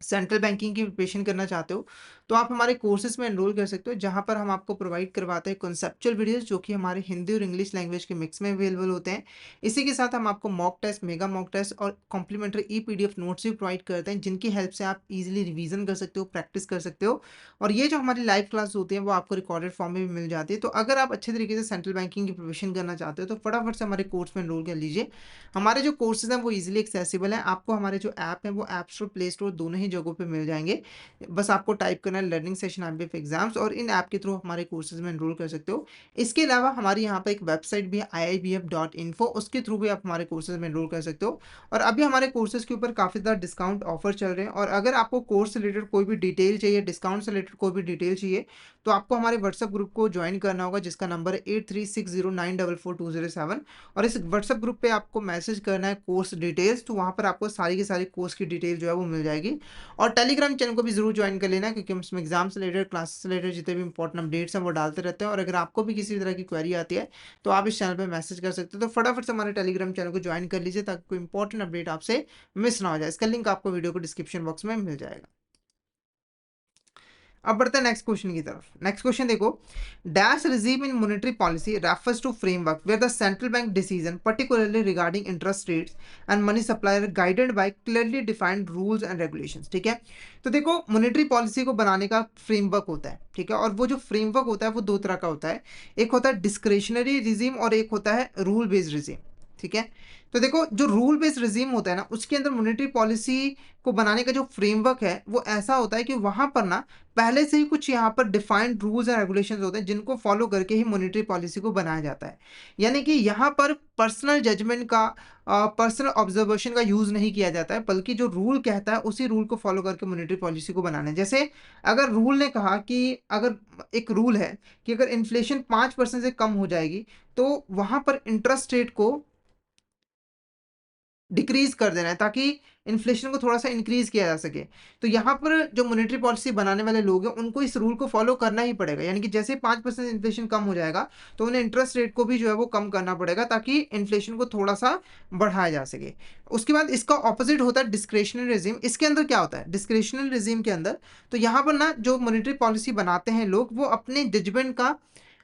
सेंट्रल बैंकिंग की प्रिपरेशन करना चाहते हो तो आप हमारे कोर्सेज में एनरोल कर सकते हो, जहां पर हम आपको प्रोवाइड करवाते हैं कॉन्सेप्चुअल वीडियोस जो कि हमारे हिंदी और इंग्लिश लैंग्वेज के मिक्स में अवेलेबल होते हैं। इसी के साथ हम आपको mock test, mega mock test और कॉम्प्लीमेंट्री ई पीडीएफ नोट्स भी प्रोवाइड करते हैं, जिनकी हेल्प से आप इजीली रिवीजन कर सकते हो, प्रैक्टिस कर सकते हो। और ये जो हमारी लाइव क्लास होती है वो आपको रिकॉर्डेड फॉर्म में भी मिल जाती है। तो अगर आप अच्छे तरीके से सेंट्रल बैंकिंग की प्रिपरेशन करना चाहते हो तो फटाफट से हमारे कोर्स में एनरोल कर लीजिए। हमारे जो कोर्सेज हैं वो इजीली एक्सेसिबल है, आपको हमारे जो ऐप है वो ऐप स्टोर, प्ले स्टोर दोनों ही जगहों पे मिल जाएंगे। बस आपको टाइप करना है लर्निंग सेशन IBF एग्जाम्स, और इन ऐप के थ्रू हमारे कोर्सेज में एनरोल कर सकते हो। इसके अलावा हमारी यहाँ पर एक वेबसाइट भी है iibf.info, उसके थ्रू भी आप हमारे कोर्सेज में एनरोल कर सकते हो। और अभी हमारे कोर्सेज के ऊपर काफ़ी ज़्यादा डिस्काउंट ऑफर चल रहे हैं, और अगर आपको कोर्स से रिलेटेड कोई भी डिटेल चाहिए, डिस्काउंट से रिलेटेड कोई भी डिटेल चाहिए, तो आपको हमारे व्हाट्सएप ग्रुप को ज्वाइन करना होगा, जिसका नंबर है 8360944207। और इस व्हाट्सएप ग्रुप पे आपको मैसेज करना है कोर्स डिटेल्स, तो वहाँ पर आपको सारी की सारी कोर्स की डिटेल जो है वो मिल जाएगी। और टेलीग्राम चैनल को भी जरूर ज्वाइन कर लेना, क्योंकि हम इसमें एग्जाम से रिलेटेड, क्लासेस से रिलेटेड जितने भी इंपॉर्टेंट अपडेट्स हैं वो डालते रहते हैं। और अगर आपको भी किसी तरह की क्वेरी आती है तो आप इस चैनल पर मैसेज कर सकते हो। तो फटाफट से हमारे टेलीग्राम चैनल को ज्वाइन कर लीजिए, ताकि कोई इंपॉर्टेंट अपडेट आपसे मिस ना हो जाए। इसका लिंक आपको वीडियो को डिस्क्रिप्शन बॉक्स में मिल जाएगा। अब बढ़ते हैं नेक्स्ट क्वेश्चन की तरफ। नेक्स्ट क्वेश्चन देखो, dash regime in monetary policy refers to framework where the central bank decision particularly regarding interest rates and money supply are guided by clearly defined rules and regulations। ठीक है, तो देखो, monetary policy को बनाने का framework होता है, ठीक है, और वो जो फ्रेमवर्क होता है वो दो तरह का होता है। एक होता है डिस्क्रेशनरी रिजीम और एक होता है रूल बेस्ड रिजीम। ठीक है, तो देखो, जो रूल बेस्ड रिजीम होता है ना, उसके अंदर मॉनेटरी पॉलिसी को बनाने का जो फ्रेमवर्क है वो ऐसा होता है कि वहां पर ना पहले से ही कुछ यहाँ पर डिफाइंड रूल्स एंड रेगुलेशंस होते हैं, जिनको फॉलो करके ही मॉनेटरी पॉलिसी को बनाया जाता है। यानी कि यहाँ पर पर्सनल जजमेंट का, पर्सनल ऑब्जर्वेशन का यूज़ नहीं किया जाता है, बल्कि जो रूल कहता है उसी रूल को फॉलो करके मॉनेटरी पॉलिसी को बनाना है। जैसे अगर रूल ने कहा कि, अगर एक रूल है कि अगर इन्फ्लेशन 5% से कम हो जाएगी तो वहाँ पर इंटरेस्ट रेट को डिक्रीज कर देना है, ताकि इन्फ्लेशन को थोड़ा सा इंक्रीज किया जा सके। तो यहाँ पर जो मॉनेटरी पॉलिसी बनाने वाले लोग हैं उनको इस रूल को फॉलो करना ही पड़ेगा, यानी कि जैसे 5% इन्फ्लेशन कम हो जाएगा तो उन्हें इंटरेस्ट रेट को भी जो है वो कम करना पड़ेगा, ताकि इन्फ्लेशन को थोड़ा सा बढ़ाया जा सके। उसके बाद इसका ऑपोजिट होता है डिस्क्रेशनरी रिजीम। इसके अंदर क्या होता है डिस्क्रेशनरी रिजीम के अंदर? तो यहाँ पर ना जो मॉनेटरी पॉलिसी बनाते हैं लोग, वो अपने जजमेंट का,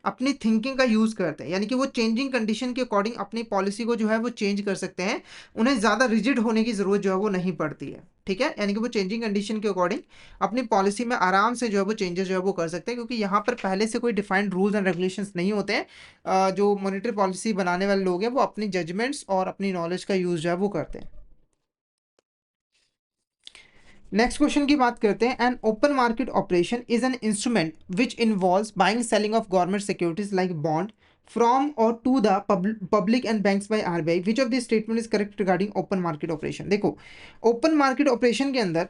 अपनी थिंकिंग का यूज़ करते हैं, यानी कि वो चेंजिंग कंडीशन के अकॉर्डिंग अपनी पॉलिसी को जो है वो चेंज कर सकते हैं। उन्हें ज़्यादा रिजिड होने की ज़रूरत जो है वो नहीं पड़ती है। ठीक है, यानी कि वो चेंजिंग कंडीशन के अकॉर्डिंग अपनी पॉलिसी में आराम से जो है वो चेंजेस जो है वो कर सकते हैं, क्योंकि यहाँ पर पहले से कोई डिफाइंड रूल्स एंड रेगुलेशंस नहीं होते हैं। जो मॉनेटरी पॉलिसी बनाने वाले लोग हैं वो अपनी जजमेंट्स और अपनी नॉलेज का यूज़ जो है वो करते हैं। नेक्स्ट क्वेश्चन की बात करते हैं। An open market operation is an instrument which involves buying selling of government securities like bond from और to the public and banks by RBI। Which of this statement is correct regarding open market operation? देखो, open market operation के अंदर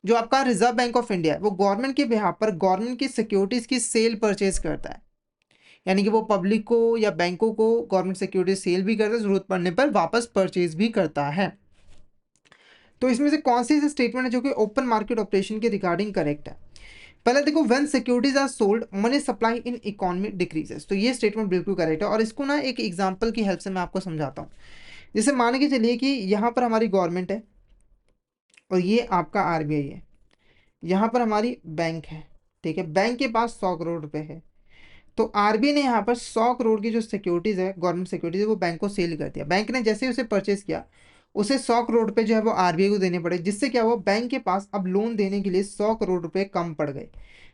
जो आपका reserve Bank of India है वो government के behalf पर गवर्नमेंट की सिक्योरिटीज की सेल परचेज करता है, यानी कि वो पब्लिक को या बैंकों को गवर्नमेंट सिक्योरिटीज सेल भी करता है, जरूरत पड़ने पर वापस परचेज भी करता है। तो इसमें से कौन सी ऐसी स्टेटमेंट है जो कि ओपन मार्केट ऑपरेशन के रिगार्डिंग करेक्ट है? पहले देखो, when securities are sold money supply in economy decreases, तो ये स्टेटमेंट बिल्कुल करेक्ट है। और इसको ना एक एग्जांपल की हेल्प से मैं आपको समझाता हूँ। जैसे मान के चलिए कि यहाँ पर हमारी गवर्नमेंट है और ये आपका आरबीआई है, यहाँ पर हमारी बैंक है, ठीक है। बैंक के पास 100 करोड़ रुपए है, तो आरबीआई ने यहाँ पर 100 करोड़ की जो सिक्योरिटीज है, गवर्नमेंट सिक्योरिटीज है, वो बैंक को सेल कर दिया। बैंक ने जैसे ही उसे परचेज किया, उसे 100 करोड़ रुपए जो है वो आरबीआई को देने पड़े, जिससे क्या हुआ, बैंक के पास अब लोन देने के लिए 100 करोड़ रुपए कम पड़ गए,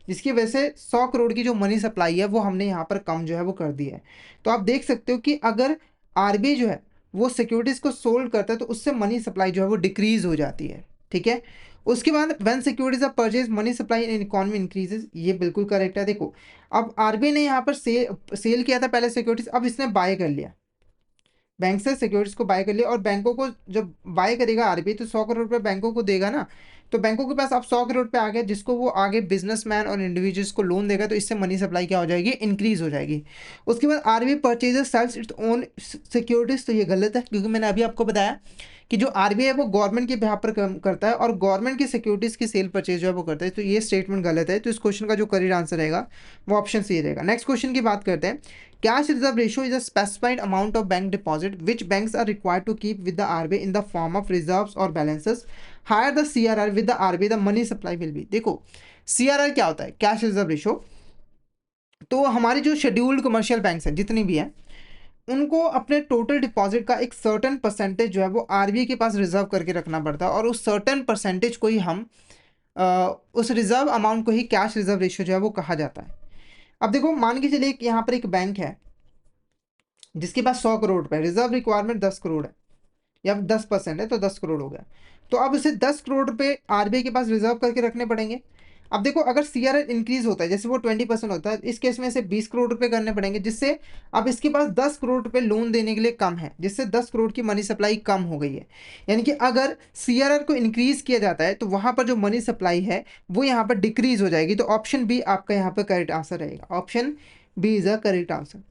जिसकी वजह से 100 करोड़ की जो मनी सप्लाई है वो हमने यहाँ पर कम जो है वो कर दी है। तो आप देख सकते हो कि अगर आरबीआई जो है वो सिक्योरिटीज को सोल्ड करता है तो उससे मनी सप्लाई जो है वो डिक्रीज हो जाती है, ठीक है। उसके बाद when securities are purchase money supply in economy increases, ये बिल्कुल करेक्ट है। देखो, अब आरबीआई ने यहाँ पर सेल किया था पहले सिक्योरिटीज, अब इसने बाय कर लिया, बैंक से सिक्योरिटीज को बाय कर लिया। और बैंकों को जब बाय करेगा आरबीआई तो 100 करोड़ रुपए बैंकों को देगा ना, तो बैंकों के पास अब 100 करोड़ पे आ गया, जिसको वो आगे बिजनेसमैन और इंडिविजुअल्स को लोन देगा, तो इससे मनी सप्लाई क्या हो जाएगी, इंक्रीज हो जाएगी। उसके बाद RBI purchases sells its own securities, तो ये गलत है, क्योंकि मैंने अभी आपको बताया कि जो आरबीआई है वो गवर्नमेंट के बिहाफ पर करता है और गवर्नमेंट की सिक्योरिटीज की सेल परचेज जो है वो करता है। तो ये स्टेटमेंट गलत है। तो इस क्वेश्चन का जो करेक्ट आंसर रहेगा वो ऑप्शन सी रहेगा। नेक्स्ट क्वेश्चन की बात करते हैं। Cash reserve ratio is a specified amount of bank deposit which banks are required to keep with the RBI in the form of reserves और balances. Higher the CRR with the RBI the money supply will be. देखो, CRR क्या होता है, cash reserve ratio. तो हमारी जो scheduled commercial banks हैं जितनी भी हैं, उनको अपने टोटल डिपॉजिट का एक सर्टेन परसेंटेज जो है वो आरबीआई के पास रिजर्व करके रखना पड़ता है, और उस सर्टेन परसेंटेज को ही हम उस रिजर्व अमाउंट को ही कैश रिजर्व रेशियो जो है वो कहा जाता है। अब देखो, मान के चलिए कि यहाँ पर एक बैंक है जिसके पास 100 करोड़ रुपए, रिजर्व रिक्वायरमेंट 10 करोड़ है, या 10% है तो 10 करोड़ हो गया। तो अब उसे 10 करोड़ रुपए आरबीआई के पास रिजर्व करके रखने पड़ेंगे। अब देखो, अगर सीआरआर इंक्रीज होता है, जैसे वो 20% होता है, इस केस में इसे 20 करोड़ रुपए करने पड़ेंगे, जिससे अब इसके पास 10 करोड़ रुपए लोन देने के लिए कम है, जिससे 10 करोड़ की मनी सप्लाई कम हो गई है। यानी कि अगर सीआरआर को इंक्रीज किया जाता है तो वहां पर जो मनी सप्लाई है वो यहाँ पर डिक्रीज हो जाएगी। तो ऑप्शन बी आपका यहाँ पर करेक्ट आंसर रहेगा। Option B is a correct answer.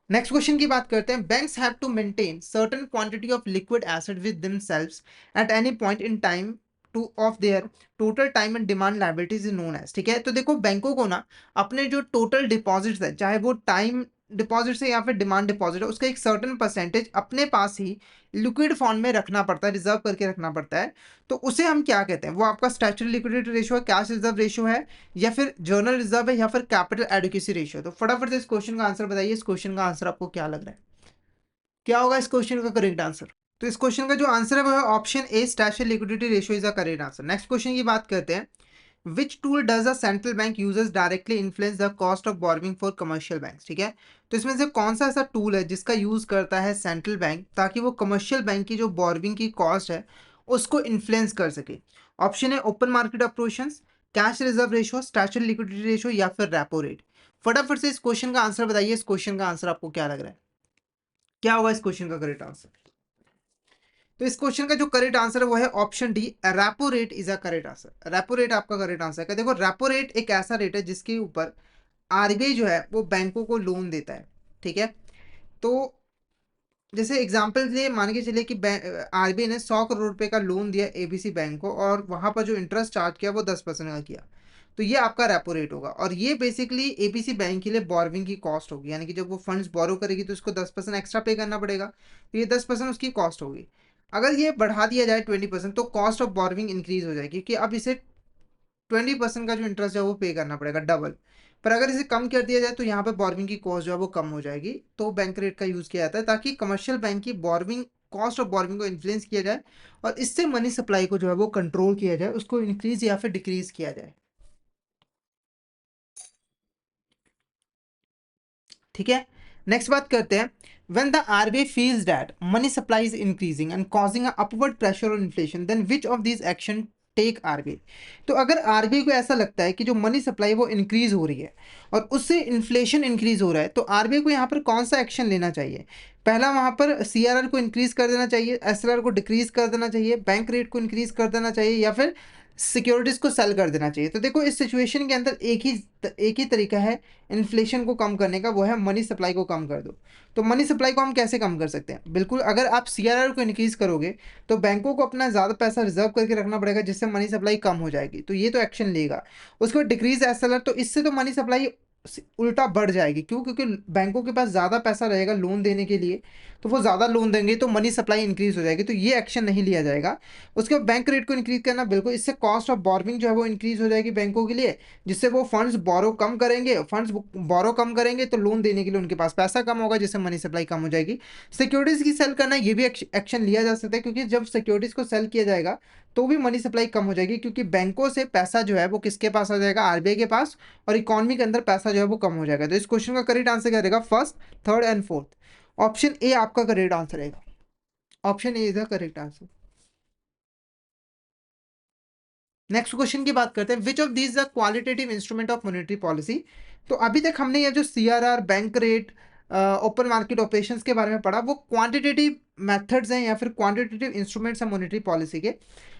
Next question की बात करते हैं। Banks have to maintain certain quantity of liquid asset with themselves at any point in time to of their total time and demand liabilities is known as, ठीक है। तो देखो, बैंकों को ना अपने जो टोटल डिपॉजिट्स है, चाहे वो टाइम डिपॉजिट है या फिर डिमांड डिपॉजिट है, उसका एक सर्टेन परसेंटेज अपने पास ही लिक्विड फॉर्म में रखना पड़ता है, रिजर्व करके रखना पड़ता है। तो उसे हम क्या कहते हैं, वो आपका स्टैट्यूटरी लिक्विडिटी रेशियो है, कैश रिजर्व रेशियो है, या फिर जर्नल रिजर्व है, या फिर कैपिटल एडुकेसी रेशियो। तो फटाफट से इस क्वेश्चन का आंसर बताइए। इस क्वेश्चन का आंसर आपको क्या लग रहा है, क्या होगा इस क्वेश्चन का करेक्ट आंसर? तो इस क्वेश्चन का जो आंसर है वो है option A, statutory liquidity ratio is the correct answer. Next question की बात करते हैं। Which tool does a central bank uses directly influence the cost of borrowing for commercial banks, ठीक है। तो इसमें से कौन सा ऐसा टूल है जिसका यूज करता है सेंट्रल बैंक, ताकि वो कमर्शियल बैंक की जो बोरोइंग की कॉस्ट है उसको इन्फ्लुएंस कर सके? ऑप्शन है open market operations, cash reserve ratio, statutory liquidity ratio, या फिर रेपो रेट। फटाफट से इस क्वेश्चन का आंसर बताइए। इस क्वेश्चन का आंसर आपको क्या लग रहा है, क्या होगा इस क्वेश्चन का करेक्ट आंसर? तो इस क्वेश्चन का जो करेक्ट आंसर है वो है option D, repo rate is a correct answer. Repo rate आपका करेक्ट आंसर है। देखो, रेपो रेट एक ऐसा रेट है जिसके ऊपर आरबीआई जो है वो बैंकों को लोन देता है, ठीक है। तो जैसे एग्जांपल के लिए मान के चलिए कि आरबीआई ने 100 करोड़ रुपए का लोन दिया एबीसी बैंक को, और वहां पर जो इंटरेस्ट चार्ज किया वो 10% का किया, तो ये आपका रेपो रेट होगा। और ये बेसिकली एबीसी बैंक के लिए बोरोइंग की कॉस्ट होगी, यानी कि जब वो फंड्स बोरो करेगी तो उसको 10% एक्स्ट्रा पे करना पड़ेगा, तो ये 10% उसकी कॉस्ट होगी। अगर ये बढ़ा दिया जाए 20%, तो कॉस्ट ऑफ बोरोइंग इंक्रीज हो जाएगी, क्योंकि अब इसे 20% का जो इंटरेस्ट है वो पे करना पड़ेगा, डबल। पर अगर इसे कम कर दिया जाए तो यहाँ पे बोरोइंग की कॉस्ट जो है वो कम हो जाएगी। तो बैंक रेट का यूज किया जाता है ताकि कमर्शियल बैंक की बोरोइंग कॉस्ट ऑफ बोरोइंग को इन्फ्लुएंस किया जाए, और इससे मनी सप्लाई को जो है वो कंट्रोल किया जाए, उसको इंक्रीज या फिर डिक्रीज किया जाए, ठीक है। नेक्स्ट बात करते हैं। When the RBI feels that money supply is increasing and causing a upward pressure on inflation, then which of these action take RBI? तो अगर आरबीआई को ऐसा लगता है कि जो मनी सप्लाई वो इंक्रीज हो रही है और उससे इन्फ्लेशन इंक्रीज हो रहा है, तो आरबीआई को यहाँ पर कौन सा एक्शन लेना चाहिए? पहला, वहाँ पर सीआरआर को इंक्रीज कर देना चाहिए, एसएलआर को डिक्रीज कर देना चाहिए, बैंक रेट को इंक्रीज कर देना चाहिए, या फिर सिक्योरिटीज को सेल कर देना चाहिए। तो देखो इस सिचुएशन के अंदर एक ही तरीका है इन्फ्लेशन को कम करने का, वो है मनी सप्लाई को कम कर दो। तो मनी सप्लाई को हम कैसे कम कर सकते हैं? बिल्कुल, अगर आप सीआरआर को इंक्रीज करोगे तो बैंकों को अपना ज़्यादा पैसा रिजर्व करके रखना पड़ेगा, जिससे मनी सप्लाई कम हो जाएगी, तो ये तो एक्शन लेगा। उसके बाद डिक्रीज एसएलआर, तो इससे तो मनी सप्लाई उल्टा बढ़ जाएगी। क्यों? क्योंकि बैंकों के पास ज़्यादा पैसा रहेगा लोन देने के लिए, तो वो ज़्यादा लोन देंगे तो मनी सप्लाई इंक्रीज हो जाएगी, तो ये एक्शन नहीं लिया जाएगा। उसके बाद बैंक रेट को इंक्रीज करना, बिल्कुल इससे कॉस्ट ऑफ बोरोइंग जो है वो इंक्रीज हो जाएगी बैंकों के लिए, जिससे वो फंड्स बोरो कम करेंगे तो लोन देने के लिए उनके पास पैसा कम होगा, जिससे मनी सप्लाई कम हो जाएगी। सिक्योरिटीज की सेल करना, ये भी एक्शन लिया जा सकता है, क्योंकि जब सिक्योरिटीज को सेल किया जाएगा तो भी मनी सप्लाई कम हो जाएगी, क्योंकि बैंकों से पैसा जो है वो किसके पास आ जाएगा? आरबीआई के पास, और इकोनॉमी के अंदर पैसा जो है वो कम हो जाएगा। तो इस क्वेश्चन का करेक्ट आंसर क्या रहेगा? First, third and fourth. Option A आपका करेक्ट आंसर रहेगा। Option A is the correct answer. Next question की बात करते हैं, which of these the qualitative instrument of monetary policy. तो अभी तक हमने ये जो CRR, bank rate, open market operations के बारे में पढ़ा, वो क्वांटिटेटिव मेथड्स हैं या फिर क्वांटिटेटिव इंस्ट्रूमेंट्स हैं मॉनेटरी पॉलिसी के।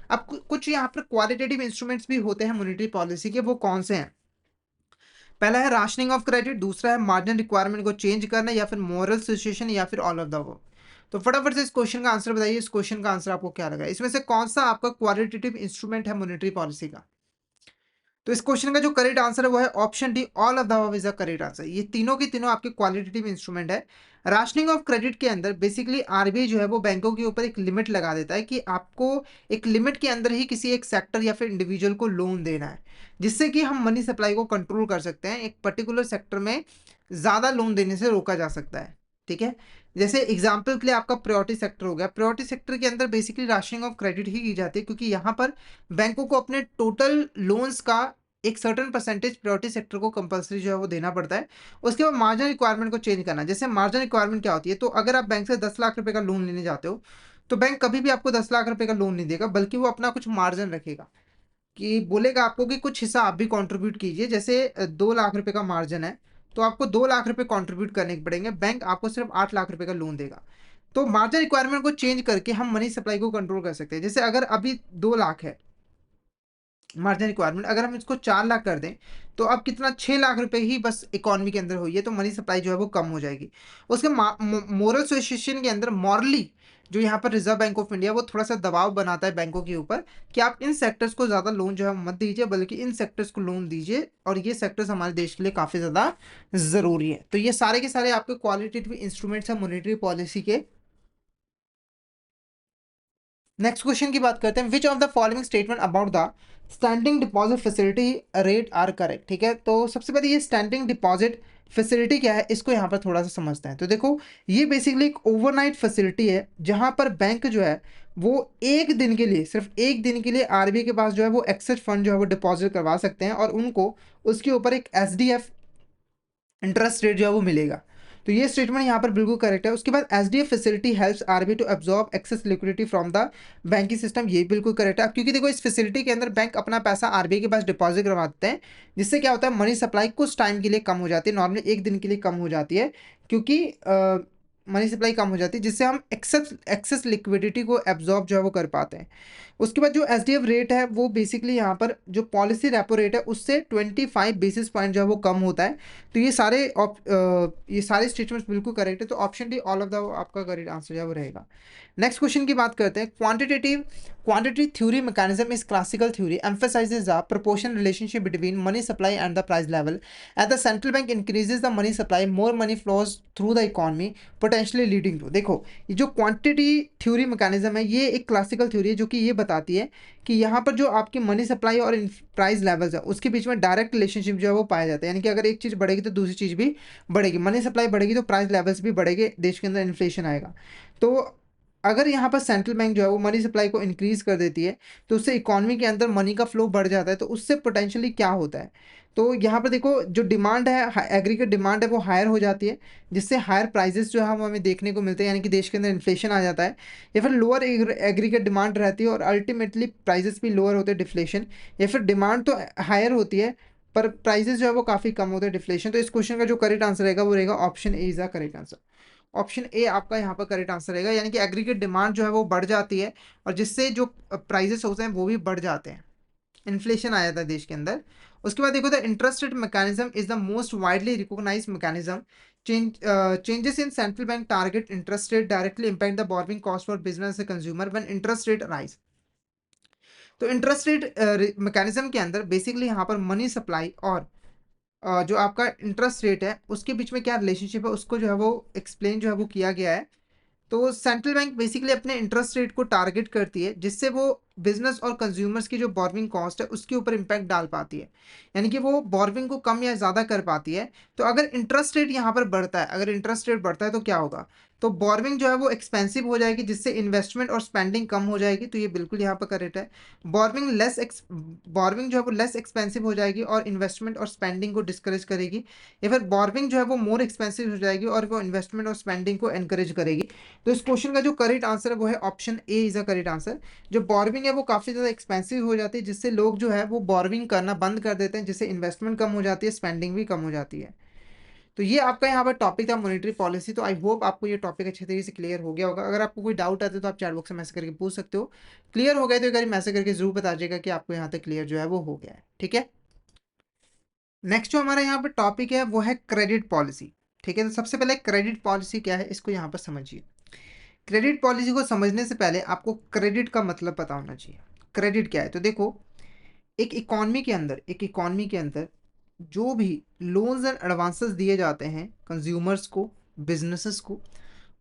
अब कुछ यहाँ पर क्वालिटेटिव इंस्ट्रूमेंट्स भी होते हैं मॉनेटरी पॉलिसी के, वो कौन से हैं? पहला है राशनिंग ऑफ क्रेडिट, दूसरा है मार्जिन रिक्वायरमेंट को चेंज करना, या फिर मोरल सिचुएशन, या फिर ऑल ऑफ द अबव। तो फटाफट से इस क्वेश्चन का आंसर बताइए, इस क्वेश्चन का आंसर आपको क्या लगा? इसमें से कौन सा आपका क्वालिटेटिव इंस्ट्रूमेंट है मॉनेटरी पॉलिसी का? तो इस क्वेश्चन का जो करेक्ट आंसर है वो है option D, all of the above is the correct answer. ये तीनों के तीनों आपके क्वालिटेटिव इंस्ट्रूमेंट है। राशनिंग ऑफ क्रेडिट के अंदर बेसिकली आरबीआई जो है वो बैंकों के ऊपर एक लिमिट लगा देता है कि आपको एक लिमिट के अंदर ही किसी एक सेक्टर या फिर इंडिविजुअल को लोन देना है, जिससे कि हम मनी सप्लाई को कंट्रोल कर सकते हैं, एक पर्टिकुलर सेक्टर में ज़्यादा लोन देने से रोका जा सकता है। ठीक है, जैसे एग्जाम्पल के लिए आपका प्रायोरिटी सेक्टर हो गया। प्रायोरिटी सेक्टर के अंदर बेसिकली राशनिंग ऑफ क्रेडिट ही की जाती है, क्योंकि यहाँ पर बैंकों को अपने टोटल लोन्स का एक सर्टेन परसेंटेज प्रायोरिटी सेक्टर को कंपलसरी जो है वो देना पड़ता है। उसके बाद मार्जिन रिक्वायरमेंट को चेंज करना। जैसे मार्जिन रिक्वायरमेंट क्या होती है? तो अगर आप बैंक से 10 लाख रुपए का लोन लेने जाते हो, तो बैंक कभी भी आपको 10 लाख रुपए का लोन नहीं देगा, बल्कि वो अपना कुछ मार्जिन रखेगा, कि बोलेगा आपको कि कुछ हिस्सा आप भी कंट्रीब्यूट कीजिए। जैसे 2 लाख रुपए का मार्जिन है, तो आपको 2 लाख रुपए कंट्रीब्यूट करने पड़ेंगे, बैंक आपको सिर्फ 8 लाख रुपए का लोन देगा। तो मार्जिन रिक्वायरमेंट को चेंज करके हम मनी सप्लाई को कंट्रोल कर सकते हैं। जैसे अगर अभी 2 लाख है मार्जिन रिक्वायरमेंट, अगर हम इसको 4 लाख कर दें, तो अब कितना? 6 लाख रुपए ही बस इकोनॉमी के अंदर हुई है, तो मनी सप्लाई जो है वो कम हो जाएगी। उसके मोरल सिचुएशन के अंदर मॉरली जो यहाँ पर रिजर्व बैंक ऑफ इंडिया वो थोड़ा सा दबाव बनाता है बैंकों के ऊपर, कि आप इन सेक्टर्स को ज़्यादा लोन जो है मत दीजिए, बल्कि इन सेक्टर्स को लोन दीजिए, और ये सेक्टर्स हमारे देश के लिए काफ़ी ज़्यादा ज़रूरी है। तो ये सारे के सारे आपके क्वालिटेटिव इंस्ट्रूमेंट्स हैं मॉनेटरी पॉलिसी के। नेक्स्ट क्वेश्चन की बात करते हैं, which of the following statement about the standing deposit facility rate are correct. ठीक है, तो सबसे पहले ये स्टैंडिंग डिपॉजिट फैसिलिटी क्या है, इसको यहाँ पर थोड़ा सा समझते हैं। तो देखो, ये बेसिकली एक ओवरनाइट फैसिलिटी है, जहाँ पर बैंक जो है वो एक दिन के लिए, सिर्फ एक दिन के लिए आरबीआई के पास जो है वो एक्सेस फंड जो है वो डिपॉजिट करवा सकते हैं, और उनको उसके ऊपर एक एसडीएफ इंटरेस्ट रेट जो है वो मिलेगा। तो ये स्टेटमेंट यहाँ पर बिल्कुल करेक्ट है। उसके बाद SDF facility helps RBI to absorb excess liquidity from the banking system, ये बिल्कुल करेक्ट है। अब क्योंकि देखो, इस फैसिलिटी के अंदर बैंक अपना पैसा आरबीआई के पास डिपॉजिट करवाते हैं, जिससे क्या होता है, मनी सप्लाई कुछ टाइम के लिए कम हो जाती है, नॉर्मली एक दिन के लिए कम हो जाती है, क्योंकि मनी सप्लाई कम हो जाती है, जिससे हम एक्सेस लिक्विडिटी को एब्जॉर्ब जो है वो कर पाते हैं। उसके बाद जो एसडीएफ रेट है वो बेसिकली यहाँ पर जो पॉलिसी रेपो रेट है उससे 25 बेसिस पॉइंट जो है वो कम होता है। तो ये सारे स्टेटमेंट्स बिल्कुल करेक्ट है, तो option D, all of the आपका करेक्ट आंसर जो है वो रहेगा। नेक्स्ट क्वेश्चन की बात करते हैं, quantity theory mechanism is classical theory emphasizes the proportion relationship between money supply and the price level. As the central bank increases the money supply, more money flows through the economy, potentially leading to, देखो, ये जो quantity theory mechanism है ये एक classical theory है, जो कि ये बताती है कि यहाँ पर जो आपकी मनी सप्लाई और प्राइस लेवल्स है उसके बीच में डायरेक्ट रिलेशनशिप जो है वो पाया जाता है। यानी कि अगर एक चीज़ बढ़ेगी तो दूसरी चीज़ भी बढ़ेगी, मनी सप्लाई बढ़ेगी तो प्राइस लेवल्स भी बढ़ेंगे, देश के अंदर इन्फ्लेशन आएगा। तो अगर यहाँ पर सेंट्रल बैंक जो है वो मनी सप्लाई को इंक्रीज कर देती है, तो उससे इकोनॉमी के अंदर मनी का फ्लो बढ़ जाता है, तो उससे पोटेंशियली क्या होता है? तो यहाँ पर देखो, जो डिमांड है, एग्रीगेट डिमांड है, वो हायर हो जाती है, जिससे हायर प्राइजेस जो है हम हमें देखने को मिलते हैं, यानी कि देश के अंदर इन्फ्लेशन आ जाता है। या फिर लोअर एग्रीगेट डिमांड रहती है और अल्टीमेटली प्राइजेस भी लोअर होते हैं, डिफ्लेशन। या फिर डिमांड तो हायर होती है पर प्राइजेस जो है वो काफ़ी कम होते हैं, डिफ्लेशन। तो इस क्वेश्चन का जो करेक्ट आंसर रहेगा वो रहेगा option A is the correct answer. Option A आपका यहाँ पर करेक्ट आंसर रहेगा, यानी कि एग्रीगेट डिमांड जो है वो बढ़ जाती है, और जिससे जो प्राइजेस होते हैं वो भी बढ़ जाते हैं। इन्फ्लेशन आया था देश के अंदर। उसके बाद देखो the interest rate mechanism is the most widely recognize mechanism. Changes in central bank target interest rate directly impact the borrowing cost for business consumer when interest rate rise. तो इंटरेस्ट रेट मैकेनिज्म के अंदर basically यहाँ पर money supply और जो आपका interest rate है उसके बीच में क्या रिलेशनशिप है उसको जो है वो एक्सप्लेन जो है वो किया गया है। तो सेंट्रल बैंक बेसिकली अपने इंटरेस्ट रेट को टारगेट करती है जिससे वो बिजनेस और कंज्यूमर्स की जो बोर्विंग कॉस्ट है उसके ऊपर इम्पैक्ट डाल पाती है, यानी कि वो बोर्विंग को कम या ज़्यादा कर पाती है। तो अगर इंटरेस्ट रेट यहाँ पर बढ़ता है, अगर इंटरेस्ट रेट बढ़ता है तो क्या होगा, तो बोर्विंग जो है वो एक्सपेंसिव हो जाएगी जिससे इन्वेस्टमेंट और स्पेंडिंग कम हो जाएगी। तो ये बिल्कुल यहाँ पर करेक्ट है। बोर्विंग जो है वो लेस एक्सपेंसिव हो जाएगी और इन्वेस्टमेंट और स्पेंडिंग को डिस्करेज करेगी, या फिर बोर्विंग जो है वो मोर एक्सपेंसिव हो जाएगी और वो इन्वेस्टमेंट और स्पेंडिंग को एनकरेज करेगी। तो इस क्वेश्चन का जो करेक्ट आंसर है वो है option A is a correct answer. जो बोर्विंग है वो काफ़ी ज़्यादा एक्सपेंसिव हो जाती है जिससे लोग जो है वो बोर्विंग करना बंद कर देते हैं, जिससे इन्वेस्टमेंट कम हो जाती है, स्पेंडिंग भी कम हो जाती है। तो ये आपका यहाँ पर टॉपिक था मॉनेटरी पॉलिसी। तो आई होप आपको ये टॉपिक अच्छे तरीके से क्लियर हो गया होगा। अगर आपको कोई डाउट आता है तो आप चैट बॉक्स में मैसेज करके पूछ सकते हो। क्लियर हो गया तो एक बार मैसेज करके जरूर बता दीजिएगा कि आपको यहाँ तक क्लियर जो है वो हो गया है। ठीक है। नेक्स्ट जो हमारा यहाँ पर टॉपिक है वो है क्रेडिट पॉलिसी। ठीक है, तो सबसे पहले क्रेडिट पॉलिसी क्या है इसको यहाँ पर समझिए। क्रेडिट पॉलिसी को समझने से पहले आपको क्रेडिट का मतलब पता होना चाहिए। क्रेडिट क्या है, तो देखो एक इकॉनमी के अंदर जो भी लोन्स एंड एडवांसेस दिए जाते हैं कंज्यूमर्स को, बिजनेसेस को,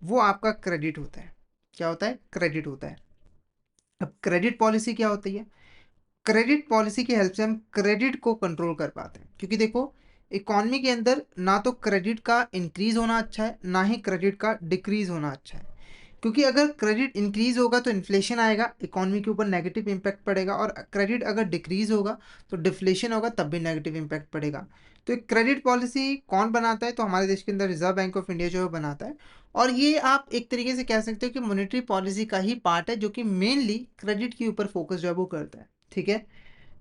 वो आपका क्रेडिट होता है। क्या होता है, क्रेडिट होता है। अब क्रेडिट पॉलिसी क्या होती है, क्रेडिट पॉलिसी की हेल्प से हम क्रेडिट को कंट्रोल कर पाते हैं। क्योंकि देखो इकॉनमी के अंदर ना तो क्रेडिट का इंक्रीज होना अच्छा है ना ही क्रेडिट का डिक्रीज होना अच्छा है। क्योंकि अगर क्रेडिट इंक्रीज होगा तो इन्फ्लेशन आएगा, इकोनॉमी के ऊपर नेगेटिव इम्पैक्ट पड़ेगा, और क्रेडिट अगर डिक्रीज होगा तो डिफ्लेशन होगा, तब भी नेगेटिव इम्पैक्ट पड़ेगा। तो एक क्रेडिट पॉलिसी कौन बनाता है, तो हमारे देश के अंदर रिजर्व बैंक ऑफ इंडिया जो है बनाता है। और ये आप एक तरीके से कह सकते हो कि मॉनेटरी पॉलिसी का ही पार्ट है जो कि मेनली क्रेडिट के ऊपर फोकस जो है वो करता है। ठीक है।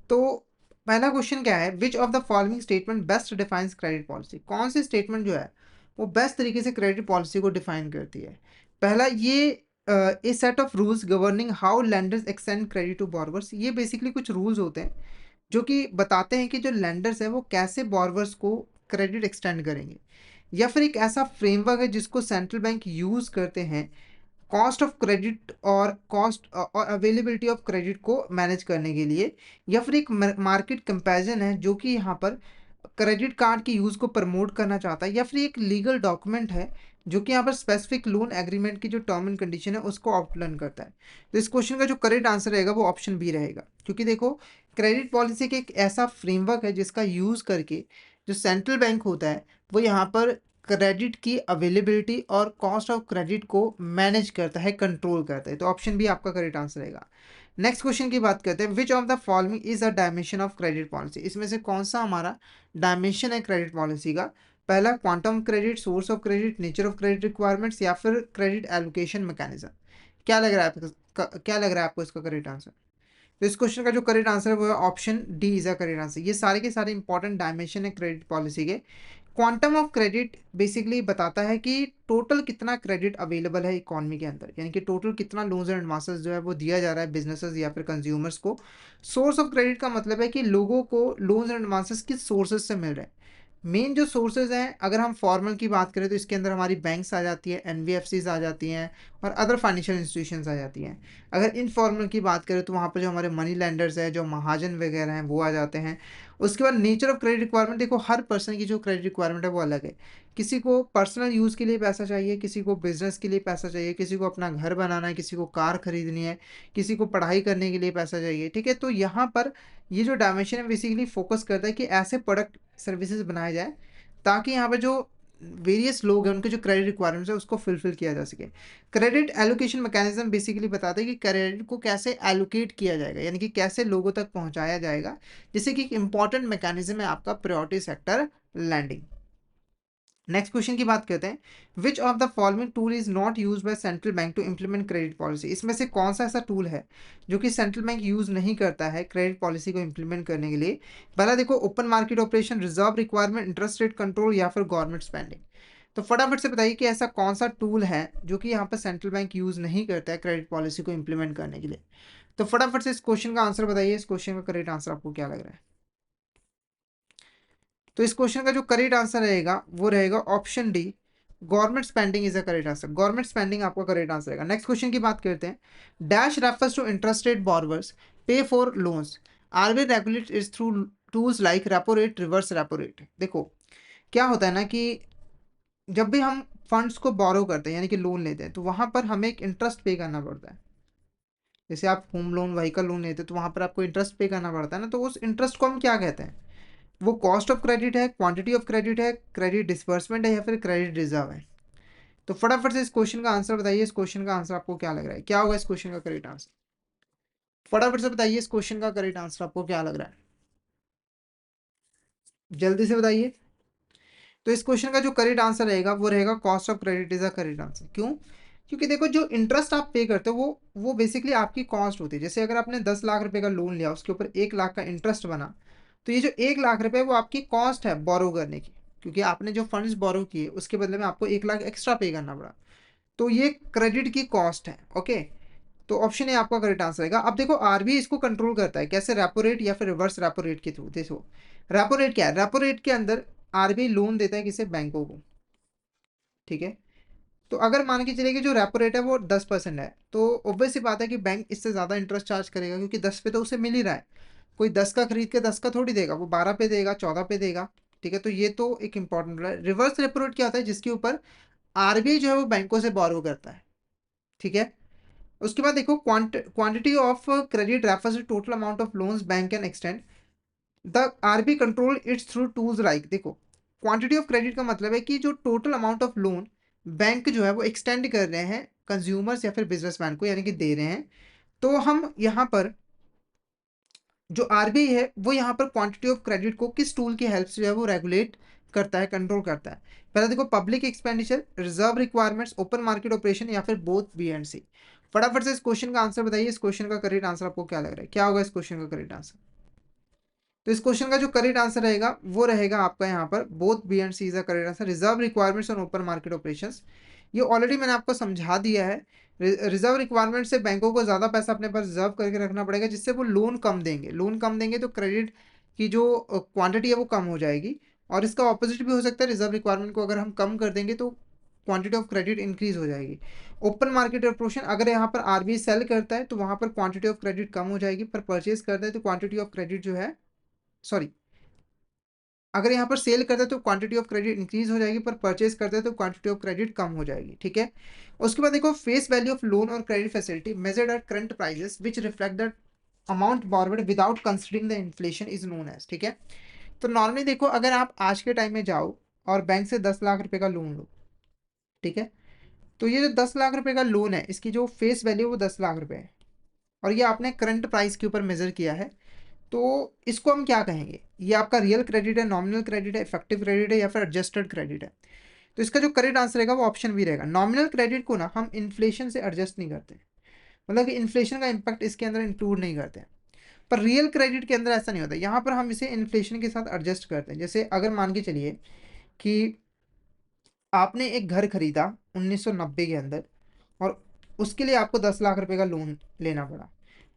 तो पहला क्वेश्चन क्या है, विच of the following statement best defines credit policy. कौन सी स्टेटमेंट जो है वो बेस्ट तरीके से क्रेडिट पॉलिसी को डिफाइन करती है। पहला ये a set of rules governing how lenders extend credit to borrowers. ये बेसिकली कुछ रूल्स होते हैं जो कि बताते हैं कि जो लेंडर्स है वो कैसे बॉर्वर्स को क्रेडिट एक्सटेंड करेंगे। या फिर एक ऐसा फ्रेमवर्क है जिसको सेंट्रल बैंक यूज़ करते हैं कॉस्ट ऑफ क्रेडिट और कॉस्ट और अवेलेबिलिटी ऑफ क्रेडिट को मैनेज करने के लिए। या फिर एक मार्केट कंपैरिजन है जो कि यहाँ पर क्रेडिट कार्ड के यूज़ को प्रमोट करना चाहता है। या फिर एक लीगल डॉक्यूमेंट है जो कि यहाँ पर स्पेसिफिक लोन एग्रीमेंट की जो टर्म एंड कंडीशन है उसको आउटलाइन करता है। तो इस क्वेश्चन का जो करेक्ट आंसर रहेगा वो ऑप्शन बी रहेगा। क्योंकि देखो क्रेडिट पॉलिसी के एक ऐसा फ्रेमवर्क है जिसका यूज़ करके जो सेंट्रल बैंक होता है वो यहाँ पर क्रेडिट की अवेलेबिलिटी और कॉस्ट ऑफ क्रेडिट को मैनेज करता है, कंट्रोल करता है। तो ऑप्शन बी आपका करेक्ट आंसर रहेगा। नेक्स्ट क्वेश्चन की बात करते हैं, which of the following is a dimension of credit policy. इसमें से कौन सा हमारा डायमेंशन है क्रेडिट पॉलिसी का। पहला quantum credit, source of credit, nature of credit requirements, या फिर क्रेडिट एलोकेशन मैकेनिज्म। क्या लग रहा है आपको, क्या लग रहा है आपको इसका करेक्ट आंसर। तो इस क्वेश्चन का जो करेक्ट आंसर है वो है option D is a correct answer. ये सारे के सारे इंपॉर्टेंट डायमेंशन है क्रेडिट पॉलिसी के। क्वांटम ऑफ क्रेडिट बेसिकली बताता है कि टोटल कितना क्रेडिट अवेलेबल है इकॉनमी के अंदर, यानी कि टोटल कितना लोन्स एंड एडवांसेस जो है वो दिया जा रहा है बिजनेसेस या फिर कंज्यूमर्स को। सोर्स ऑफ क्रेडिट का मतलब है कि लोगों को लोन्स एंड एडवांसेस किस सोर्सेज से मिल रहे हैं। मेन जो सोर्सेज हैं, अगर हम फॉर्मल की बात करें तो इसके अंदर हमारी बैंक्स आ जाती है, एनबीएफसीज आ जाती हैं और अदर फाइनेंशियल इंस्टीट्यूशंस आ जाती हैं। अगर इनफॉर्मल की बात करें तो वहाँ पर जो हमारे मनी लैंडर्स हैं, जो महाजन वगैरह हैं, वो आ जाते हैं। उसके बाद नेचर ऑफ क्रेडिट रिक्वायरमेंट, देखो हर पर्सन की जो क्रेडिट रिक्वायरमेंट है वो अलग है। किसी को पर्सनल यूज़ के लिए पैसा चाहिए, किसी को बिजनेस के लिए पैसा चाहिए, किसी को अपना घर बनाना है, किसी को कार खरीदनी है, किसी को पढ़ाई करने के लिए पैसा चाहिए। ठीक है, तो यहाँ पर ये जो डायमेंशन है बेसिकली फोकस करता है कि ऐसे प्रोडक्ट सर्विसेज बनाए जाए ताकि यहाँ पर जो वेरियस लोग हैं उनके जो क्रेडिट रिक्वायरमेंट्स है उसको फुलफिल किया जा सके। क्रेडिट एलोकेशन मैकेनिज्म बेसिकली बताता है कि क्रेडिट को कैसे एलोकेट किया जाएगा, यानी कि कैसे लोगों तक पहुंचाया जाएगा, जैसे कि एक इंपॉर्टेंट मैकेनिज्म है आपका priority sector lending. Next question की बात करते हैं, which of the following tool is not use by central bank to implement credit policy. इसमें से कौन सा ऐसा टूल है जो कि सेंट्रल बैंक यूज नहीं करता है क्रेडिट पॉलिसी को इंप्लीमेंट करने के लिए। पहला देखो open market operation, reserve requirement, interest rate control, या फिर गवर्नमेंट स्पेंडिंग। तो फटाफट से बताइए कि ऐसा कौन सा टूल है जो कि यहाँ पर सेंट्रल बैंक यूज नहीं करता है क्रेडिट पॉलिसी को इंप्लीमेंट करने के लिए। तो फटाफट से इस क्वेश्चन का आंसर बताइए, इस क्वेश्चन का करेक्ट आंसर आपको क्या लग रहा है? तो इस क्वेश्चन का जो करेक्ट आंसर रहेगा वो रहेगा option D, government spending is the correct answer. Government spending आपका करेक्ट आंसर रहेगा। नेक्स्ट क्वेश्चन की बात करते हैं। Dash refers to interest rate borrowers pay for loans, RBI regulates through tools like repo rate, reverse repo rate. देखो क्या होता है ना कि जब भी हम फंड्स को बोरो करते हैं यानी कि लोन लेते हैं तो वहां पर हमें एक इंटरेस्ट पे करना पड़ता है। जैसे आप होम लोन, व्हीकल लोन लेते हैं तो वहां पर आपको इंटरेस्ट पे करना पड़ता है ना, तो उस इंटरेस्ट को हम क्या कहते हैं? वो कॉस्ट ऑफ क्रेडिट है, क्वांटिटी ऑफ क्रेडिट है, क्रेडिट डिसबर्समेंट है, या फिर क्रेडिट रिजर्व है? तो फटाफट से इस क्वेश्चन का आंसर बताइए, इस क्वेश्चन का आंसर आपको क्या लग रहा है, क्या होगा इस क्वेश्चन का करेक्ट आंसर? फटाफट से बताइए इस क्वेश्चन का करेक्ट आंसर आपको क्या लग रहा है, जल्दी से बताइए। तो इस क्वेश्चन का जो करेक्ट आंसर रहेगा वो रहेगा cost of credit is the correct answer. क्यों? क्योंकि देखो जो इंटरेस्ट आप पे करते हो वो बेसिकली आपकी कॉस्ट होती है। जैसे अगर आपने 10 लाख रुपए का लोन लिया, उसके ऊपर 1 लाख का इंटरेस्ट बना, तो ये जो 1 लाख रुपए वो आपकी कॉस्ट है बोरो करने की, क्योंकि आपने जो फंड्स बोरो किए उसके बदले में आपको 1 लाख एक्स्ट्रा पे करना पड़ा, तो ये क्रेडिट की कॉस्ट है। ओके, तो ऑप्शन ए आपका करेक्ट आंसर रहेगा। अब देखो आरबीआई इसको कंट्रोल करता है कैसे, रेपो रेट या फिर रिवर्स रेपो रेट के थ्रू। देखो रेपो रेट क्या है, रेपो रेट के अंदर आरबीआई लोन देता है किसे, बैंकों को, ठीक है। तो अगर मान के चलिए कि जो रेपो रेट है वो 10% है, तो ऑब्वियस सी बात है कि बैंक इससे ज़्यादा इंटरेस्ट चार्ज करेगा, क्योंकि 10 पे तो उसे मिल ही रहा है। कोई 10 का खरीद के 10 का थोड़ी देगा, वो 12 पे देगा, 14 पे देगा, ठीक है। तो ये तो एक इंपॉर्टेंट है। रिवर्स रेपो रेट क्या होता है, जिसके ऊपर आरबीआई जो है वो बैंकों से बोरो करता है, ठीक है। उसके बाद देखो quantity of credit refers to total amount of loans bank can extend, the RBI control its through tools like. देखो क्वांटिटी ऑफ क्रेडिट का मतलब है कि जो total amount of loan bank जो है वो एक्सटेंड कर रहे हैं कंज्यूमर्स या फिर बिजनेसमैन को, यानी कि दे रहे हैं। तो हम यहाँ पर जो आरबीआई है वो यहाँ पर क्वांटिटी ऑफ क्रेडिट को किस टूल की हेल्प से जो है वो रेगुलेट करता है, कंट्रोल करता है? पहले देखो public expenditure, reserve requirements, open market operation, या फिर बोथ बी एंड सी। फटाफट से इस क्वेश्चन का आंसर बताइए, इस क्वेश्चन का करेक्ट आंसर आपको क्या लग रहा है, क्या होगा इस क्वेश्चन का करेक्ट आंसर? तो इस क्वेश्चन का जो करेक्ट आंसर रहेगा वो रहेगा आपका यहाँ पर both B and C is the correct answer. Reserve requirements और ओपन मार्केट ऑपरेशंस, ये ऑलरेडी मैंने आपको समझा दिया है। रिजर्व रिक्वायरमेंट से बैंकों को ज़्यादा पैसा अपने पास रिजर्व करके रखना पड़ेगा, जिससे वो लोन कम देंगे। लोन कम देंगे तो क्रेडिट की जो क्वांटिटी है वो कम हो जाएगी, और इसका ऑपोजिट भी हो सकता है। रिजर्व रिक्वायरमेंट को अगर हम कम कर देंगे तो क्वांटिटी ऑफ क्रेडिट इंक्रीज हो जाएगी। ओपन मार्केट ऑपरेशन, अगर यहाँ पर आरबीआई सेल करता है तो वहाँ पर क्वांटिटी ऑफ क्रेडिट कम हो जाएगी, पर परचेज करता है तो क्वांटिटी ऑफ क्रेडिट जो है, सॉरी, अगर यहाँ पर सेल करते हैं तो क्वांटिटी ऑफ क्रेडिट इंक्रीज हो जाएगी, पर परचेज करते हैं तो क्वांटिटी ऑफ क्रेडिट कम हो जाएगी, ठीक है। उसके बाद देखो फेस वैल्यू ऑफ लोन और credit facility measured at current prices which reflect the amount borrowed without considering the inflation is known as, ठीक है। तो नॉर्मली देखो अगर आप आज के टाइम में जाओ और बैंक से 10 लाख रुपए का लोन लो, ठीक है, तो ये जो 10 लाख रुपए का लोन है इसकी जो फेस वैल्यू वो 10 लाख रुपए है, और ये आपने करंट प्राइस के ऊपर मेजर किया है। तो इसको हम क्या कहेंगे, ये आपका रियल क्रेडिट है, नॉमिनल क्रेडिट है, इफेक्टिव क्रेडिट है, या फिर एडजस्टेड क्रेडिट है? तो इसका जो करेक्ट आंसर रहेगा वो ऑप्शन बी रहेगा। नॉमिनल क्रेडिट को ना हम इन्फ्लेशन से एडजस्ट नहीं करते, मतलब कि इन्फ्लेशन का इम्पैक्ट इसके अंदर इंक्लूड नहीं करते हैं। पर रियल क्रेडिट के अंदर ऐसा नहीं होता, यहाँ पर हम इसे इन्फ्लेशन के साथ एडजस्ट करते हैं। जैसे अगर मान के चलिए कि आपने एक घर खरीदा 1990 के अंदर, और उसके लिए आपको 10 लाख रुपए का लोन लेना पड़ा।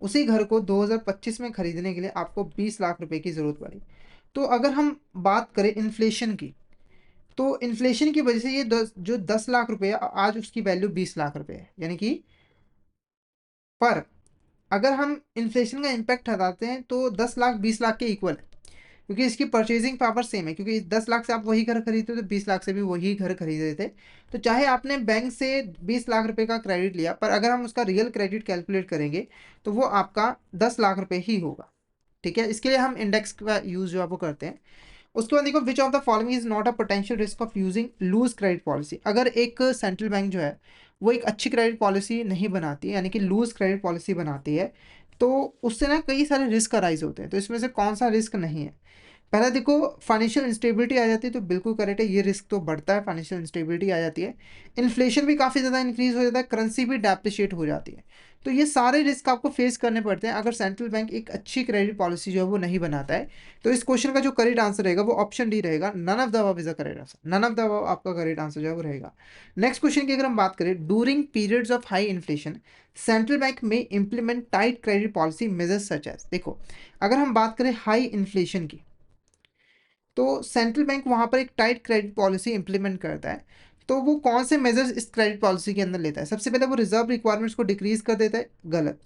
उसी घर को 2025 में खरीदने के लिए आपको 20 लाख रुपए की ज़रूरत पड़ी। तो अगर हम बात करें इन्फ्लेशन की, तो इन्फ्लेशन की वजह से ये जो 10 लाख रुपए है आज उसकी वैल्यू 20 लाख रुपए है, यानी कि, पर अगर हम इन्फ्लेशन का इम्पैक्ट हटाते हैं तो 10 लाख 20 लाख के इक्वल है, क्योंकि इसकी परचेजिंग पावर सेम है। क्योंकि 10 लाख से आप वही घर खरीदते हो तो 20 लाख से भी वही घर खरीद रहे थे। तो चाहे आपने बैंक से 20 लाख रुपए का क्रेडिट लिया, पर अगर हम उसका रियल क्रेडिट कैलकुलेट करेंगे तो वो आपका 10 लाख रुपए ही होगा, ठीक है। इसके लिए हम इंडेक्स का यूज़ जो है वो करते हैं। उसके बाद देखो which of the following is not a potential risk of using loose credit policy. अगर एक सेंट्रल बैंक जो है वो एक अच्छी क्रेडिट पॉलिसी नहीं बनाती है, यानी कि लूज क्रेडिट पॉलिसी बनाती है, तो उससे ना कई सारे रिस्क अराइज होते हैं। तो इसमें से कौन सा रिस्क नहीं है? पहला देखो फाइनेंशियल इंस्टेबिलिटी आ जाती है, तो बिल्कुल करेक्ट है, ये रिस्क तो बढ़ता है, फाइनेंशियल इंस्टेबिलिटी आ जाती है। इन्फ्लेशन भी काफ़ी ज़्यादा इंक्रीज हो जाता है, करेंसी भी डेप्रिशिएट हो जाती है। तो ये सारे रिस्क आपको फेस करने पड़ते हैं अगर सेंट्रल बैंक एक अच्छी क्रेडिट पॉलिसी जो है वो नहीं बनाता है। तो इस क्वेश्चन का जो करेक्ट आंसर रहेगा वो ऑप्शन डी रहेगा, none of the above is the correct answer, none of the above आपका करेक्ट आंसर जो है वो रहेगा। नेक्स्ट क्वेश्चन की अगर हम बात करें, during periods of high inflation central bank may implement tight credit policy measures such as. देखो, अगर हम बात करें हाई इन्फ्लेशन की, तो सेंट्रल बैंक वहाँ पर एक टाइट क्रेडिट पॉलिसी इंप्लीमेंट करता है। तो वो कौन से मेजर्स इस क्रेडिट पॉलिसी के अंदर लेता है? सबसे पहले वो रिजर्व रिक्वायरमेंट्स को डिक्रीज कर देता है, गलत।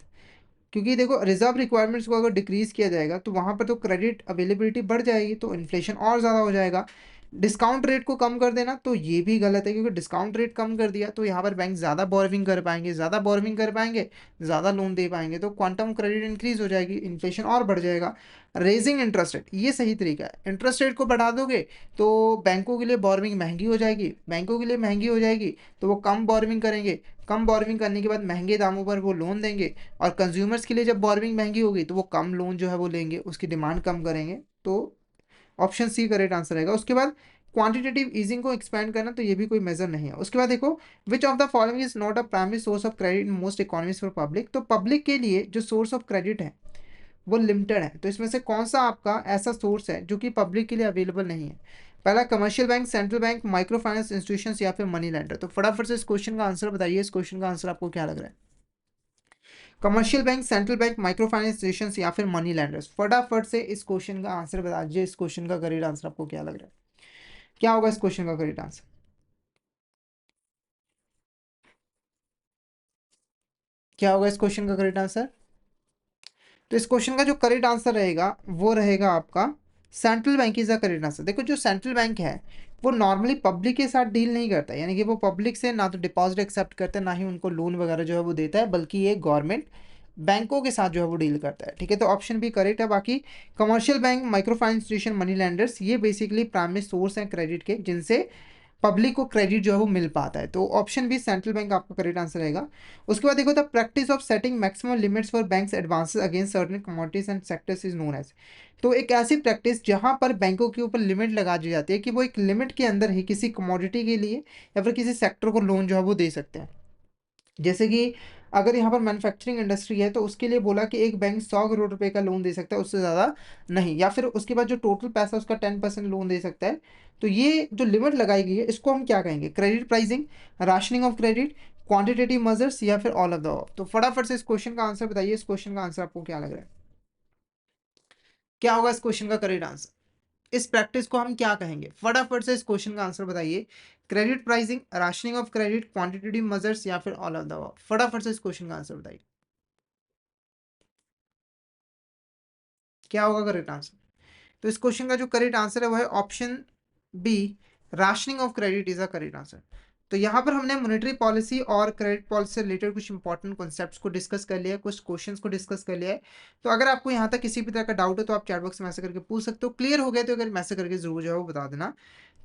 क्योंकि देखो, रिजर्व रिक्वायरमेंट्स को अगर डिक्रीज किया जाएगा तो वहाँ पर तो क्रेडिट अवेलेबिलिटी बढ़ जाएगी, तो इन्फ्लेशन और ज़्यादा हो जाएगा। डिस्काउंट रेट को कम कर देना तो ये भी गलत है, क्योंकि डिस्काउंट रेट कम कर दिया तो यहाँ पर बैंक ज़्यादा बोरविंग कर पाएंगे, ज़्यादा बोरविंग कर पाएंगे, ज़्यादा लोन दे पाएंगे, तो क्वांटम क्रेडिट इंक्रीज हो जाएगी, इन्फ्लेशन और बढ़ जाएगा। रेजिंग इंटरेस्ट रेट, ये सही तरीका है। इंटरेस्ट रेट को बढ़ा दोगे तो बैंकों के लिए बोरविंग महंगी हो जाएगी, बैंकों के लिए महंगी हो जाएगी तो वो कम बोरविंग करेंगे, कम बोरविंग करने के बाद महंगे दामों पर वो लोन देंगे, और कंज्यूमर्स के लिए जब बोरविंग महंगी होगी तो वो कम लोन जो है वो लेंगे, उसकी डिमांड कम करेंगे। तो ऑप्शन सी करेक्ट आंसर रहेगा। उसके बाद क्वांटिटेटिव ईजिंग को एक्सपेंड करना, तो ये भी कोई मेजर नहीं है। उसके बाद देखो, which of the following is not a primary source of credit in most economies for public. तो पब्लिक के लिए जो सोर्स ऑफ क्रेडिट है वो लिमिटेड है, तो इसमें से कौन सा आपका ऐसा सोर्स है जो कि पब्लिक के लिए अवेलेबल नहीं है? पहला commercial bank, central bank, micro finance institutions या फिर मनी लेंडर। तो फटाफट से इस क्वेश्चन का आंसर बताइए, इस क्वेश्चन का आंसर आपको क्या लग रहा है? Commercial bank, central bank, micro finance institutions या फिर मनी लेंडर्स। फटाफट से इस क्वेश्चन का आंसर बता दीजिए, इस क्वेश्चन का करेक्ट आंसर आपको क्या लग रहा है? क्या होगा इस क्वेश्चन का करेक्ट आंसर? क्या होगा इस क्वेश्चन का करेक्ट आंसर? तो इस क्वेश्चन का जो करेक्ट आंसर रहेगा वो रहेगा आपका central bank is the correct answer. देखो, जो सेंट्रल बैंक है वो नॉर्मली पब्लिक के साथ डील नहीं करता है, यानी कि वो पब्लिक से ना तो डिपॉजिट एक्सेप्ट करता है, ना ही उनको लोन वगैरह जो है वो देता है, बल्कि ये गवर्नमेंट बैंकों के साथ जो है वो डील करता है। ठीक है, तो ऑप्शन भी करेक्ट है। बाकी commercial bank, micro finance institution, money lenders, ये बेसिकली प्राइमरी सोर्स हैं क्रेडिट के, जिनसे पब्लिक को क्रेडिट जो है वो मिल पाता है। तो ऑप्शन भी सेंट्रल बैंक आपका करेक्ट आंसर रहेगा। उसके बाद देखो, the practice of setting maximum limits for banks advances against certain commodities and sectors is known as. तो एक ऐसी प्रैक्टिस जहां पर बैंकों के ऊपर लिमिट लगा दी जाती है कि वो एक लिमिट के अंदर ही किसी कमोडिटी के लिए या फिर किसी सेक्टर को लोन जो है वो दे सकते हैं। जैसे कि अगर यहाँ पर मैन्युफैक्चरिंग इंडस्ट्री है तो उसके लिए बोला कि एक बैंक 100 करोड़ रुपए का लोन दे सकता है, उससे ज़्यादा नहीं, या फिर उसके बाद जो टोटल पैसा उसका 10% लोन दे सकता है। तो ये जो लिमिट लगाई गई है इसको हम क्या कहेंगे? Credit pricing, rationing of credit, quantitative measures या फिर ऑल ऑफ द अबव। तो फटाफट से इस क्वेश्चन का आंसर बताइए, इस क्वेश्चन का आंसर आपको क्या लग रहा है? क्या होगा इस क्वेश्चन का करेक्ट आंसर? इस प्रैक्टिस को हम क्या कहेंगे? फटाफट से इस क्वेश्चन का आंसर बताइए। Credit pricing, rationing of credit, quantitative measures या फिर ऑल ऑफ द अबव। फटाफट से इस क्वेश्चन का आंसर बताइए, क्या होगा करेक्ट आंसर? तो इस क्वेश्चन का जो करेक्ट आंसर है वो है option B, rationing of credit is a correct answer. तो यहाँ पर हमने मॉनेटरी पॉलिसी और क्रेडिट पॉलिसी से रिलेटेड कुछ इंपॉर्टेंट कॉन्सेप्ट्स को डिस्कस कर लिया है, कुछ क्वेश्चंस को डिस्कस कर लिया है। तो अगर आपको यहाँ तक किसी भी तरह का डाउट है तो आप चैट बॉक्स में मैसेज करके पूछ सकते हो। क्लियर हो गया तो अगर मैसेज करके जरूर जो है वो बता देना।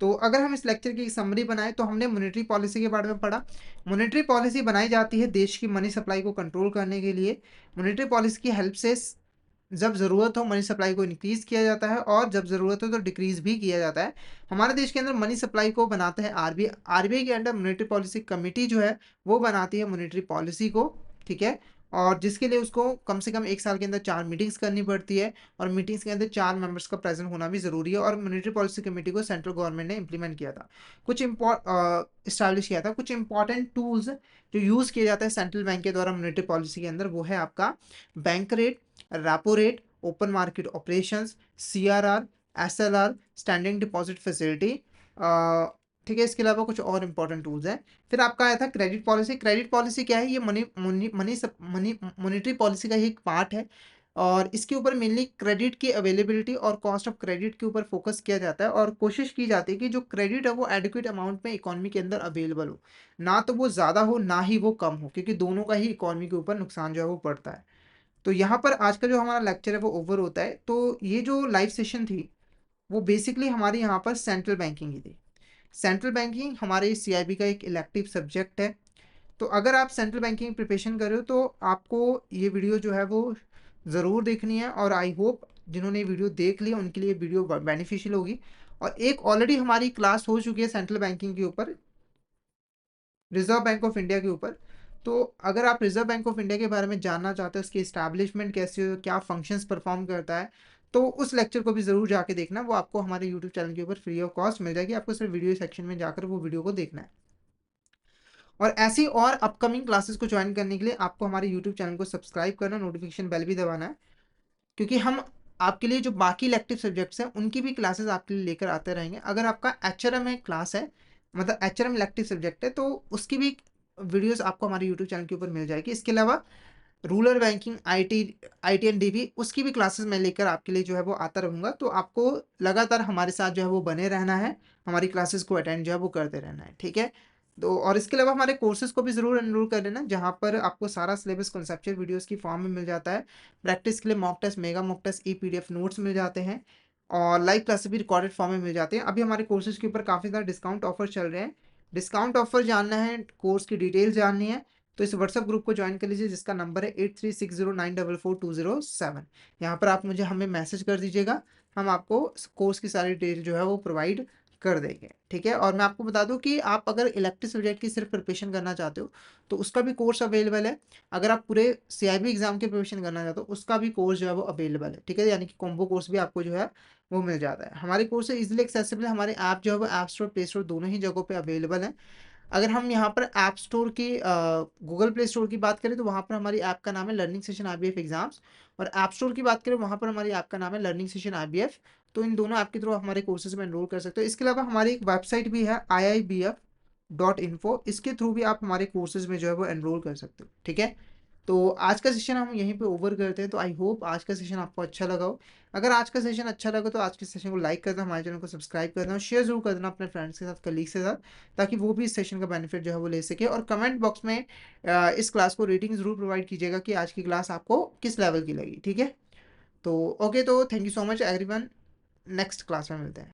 तो अगर हम इस लेक्चर की समरी बनाए तो हमने मॉनेटरी पॉलिसी के बारे में पढ़ा। मॉनेटरी पॉलिसी बनाई जाती है देश की मनी सप्लाई को कंट्रोल करने के लिए। मॉनेटरी पॉलिसी की हेल्प से जब ज़रूरत हो मनी सप्लाई को इंक्रीज़ किया जाता है, और जब ज़रूरत हो तो डिक्रीज़ भी किया जाता है। हमारे देश के अंदर मनी सप्लाई को बनाता है आरबीआई। आरबीआई के अंडर मॉनेटरी पॉलिसी कमेटी जो है वो बनाती है मॉनेटरी पॉलिसी को। ठीक है, और जिसके लिए उसको कम से कम 1 साल के अंदर 4 मीटिंग्स करनी पड़ती है, और मीटिंग्स के अंदर 4 मेंबर्स का प्रेजेंट होना भी ज़रूरी है। और मॉनेटरी पॉलिसी कमेटी को सेंट्रल गवर्नमेंट ने इंप्लीमेंट किया था, कुछ इस्टेब्लिश किया था। कुछ इंपॉर्टेंट टूल्स जो यूज़ किया जाता है सेंट्रल बैंक के द्वारा मॉनेटरी पॉलिसी के अंदर, वो है आपका bank rate, repo rate, open market operations, CRR, SLR, standing deposit facility. ठीक है, इसके अलावा कुछ और इंपॉर्टेंट टूल्स हैं। फिर आपका आया था क्रेडिट पॉलिसी। क्रेडिट पॉलिसी क्या है? ये money money money monetary policy का ही एक पार्ट है, और इसके ऊपर मेनली क्रेडिट की अवेलेबिलिटी और कॉस्ट ऑफ क्रेडिट के ऊपर फोकस किया जाता है, और कोशिश की जाती है कि जो क्रेडिट है वो एडिक्वेट अमाउंट में इकोनॉमी के अंदर अवेलेबल हो, ना तो वो ज़्यादा हो ना ही वो कम हो, क्योंकि दोनों का ही इकोनॉमी के ऊपर नुकसान जो है वो पड़ता है। तो यहाँ पर आज का जो हमारा लेक्चर है वो ओवर होता है। तो ये जो लाइव सेशन थी वो बेसिकली हमारी यहाँ पर सेंट्रल बैंकिंग ही थी। सेंट्रल बैंकिंग हमारे सीआईबी का एक इलेक्टिव सब्जेक्ट है। तो अगर आप सेंट्रल बैंकिंग प्रिपरेशन कर रहे हो तो आपको ये वीडियो जो है वो ज़रूर देखनी है, और आई होप जिन्होंने ये वीडियो देख लिया उनके लिए वीडियो बेनिफिशियल होगी। और एक ऑलरेडी हमारी क्लास हो चुकी है सेंट्रल बैंकिंग के ऊपर, रिजर्व बैंक ऑफ इंडिया के ऊपर। तो अगर आप रिज़र्व बैंक ऑफ इंडिया के बारे में जानना चाहते हो, उसकी एस्टैब्लिशमेंट कैसी हो, क्या फंक्शंस परफॉर्म करता है, तो उस लेक्चर को भी ज़रूर जाके देखना। वो आपको हमारे यूट्यूब चैनल के ऊपर फ्री ऑफ कॉस्ट मिल जाएगी। आपको सिर्फ वीडियो सेक्शन में जाकर वो वीडियो को देखना है। और ऐसी और अपकमिंग क्लासेस को ज्वाइन करने के लिए आपको हमारे यूट्यूब चैनल को सब्सक्राइब करना, नोटिफिकेशन बेल भी दबाना है, क्योंकि हम आपके लिए जो बाकी इलेक्टिव सब्जेक्ट्स हैं उनकी भी क्लासेस आपके लिए लेकर आते रहेंगे। अगर आपका एचआरएम में क्लास है, मतलब एचआरएम इलेक्टिव सब्जेक्ट है, तो उसकी भी वीडियोस आपको हमारे यूट्यूब चैनल के ऊपर मिल जाएगी। इसके अलावा rural banking, IT and dB, उसकी भी क्लासेस मैं लेकर आपके लिए जो है वो आता रहूँगा। तो आपको लगातार हमारे साथ जो है वो बने रहना है, हमारी क्लासेस को अटेंड जो है वो करते रहना है, ठीक है? तो और इसके अलावा हमारे कोर्सेज़ को भी ज़रूर एनरोल कर लेना, जहाँ पर आपको सारा सिलेबस कॉन्सेप्चुअल वीडियोज़ की फॉर्म में मिल जाता है। प्रैक्टिस के लिए mock test, mega mock test, e PDF notes मिल जाते हैं और लाइव क्लासेस भी रिकॉर्डेड फॉर्म में मिल जाते हैं। अभी हमारे कोर्सेज़ के ऊपर काफ़ी ज़्यादा डिस्काउंट ऑफर चल रहे हैं। डिस्काउंट ऑफर जानना है, कोर्स की डिटेल्स जाननी है, तो इस व्हाट्सएप ग्रुप को ज्वाइन कर लीजिए, जिसका नंबर है 8360944207। यहाँ पर आप मुझे हमें मैसेज कर दीजिएगा, हम आपको कोर्स की सारी डिटेल जो है वो प्रोवाइड कर देंगे, ठीक है? और मैं आपको बता दूं कि आप अगर इलेक्टिव सब्जेक्ट की सिर्फ प्रिपरेशन करना चाहते हो तो उसका भी कोर्स अवेलेबल है। अगर आप पूरे सीआईबी एग्जाम की प्रिपरेशन करना चाहते हो उसका भी कोर्स जो है वो अवेलेबल है, ठीक है? यानी कि कॉम्बो कोर्स भी आपको जो है वो मिल जाता है। हमारे कोर्स इजिली एक्सेसिबल है, हमारे ऐप जो है वो ऐप स्टोर, प्ले स्टोर दोनों ही जगहों पे अवेलेबल है। अगर हम यहाँ पर ऐप स्टोर की गूगल प्ले स्टोर की बात करें तो वहाँ पर हमारी ऐप का नाम है लर्निंग सेशन आईबीएफ एग्जाम्स, और ऐप स्टोर की बात करें वहाँ पर हमारी ऐप का नाम है लर्निंग सेशन आईबीएफ। तो इन दोनों ऐप के थ्रू आप हमारे कोर्सेज में एनरोल कर सकते हो। इसके अलावा हमारी एक वेबसाइट भी है iibf.info, इसके थ्रू भी आप हमारे कोर्सेज में जो है वो एनरोल कर सकते हो, ठीक है? तो आज का सेशन हम यहीं पे ओवर करते हैं। तो आई होप आज का सेशन आपको अच्छा लगा हो। अगर आज का सेशन अच्छा लगा तो आज के सेशन को लाइक करना, हमारे चैनल को सब्सक्राइब करना और शेयर जरूर कर देना अपने फ्रेंड्स के साथ, कलीग्स के साथ, ताकि वो भी इस सेशन का बेनिफिट जो है वो ले सके। और कमेंट बॉक्स में इस क्लास को रेटिंग ज़रूर प्रोवाइड कीजिएगा कि आज की क्लास आपको किस लेवल की लगी, ठीक है? तो ओके, तो thank you so much everyone, next class में मिलते हैं।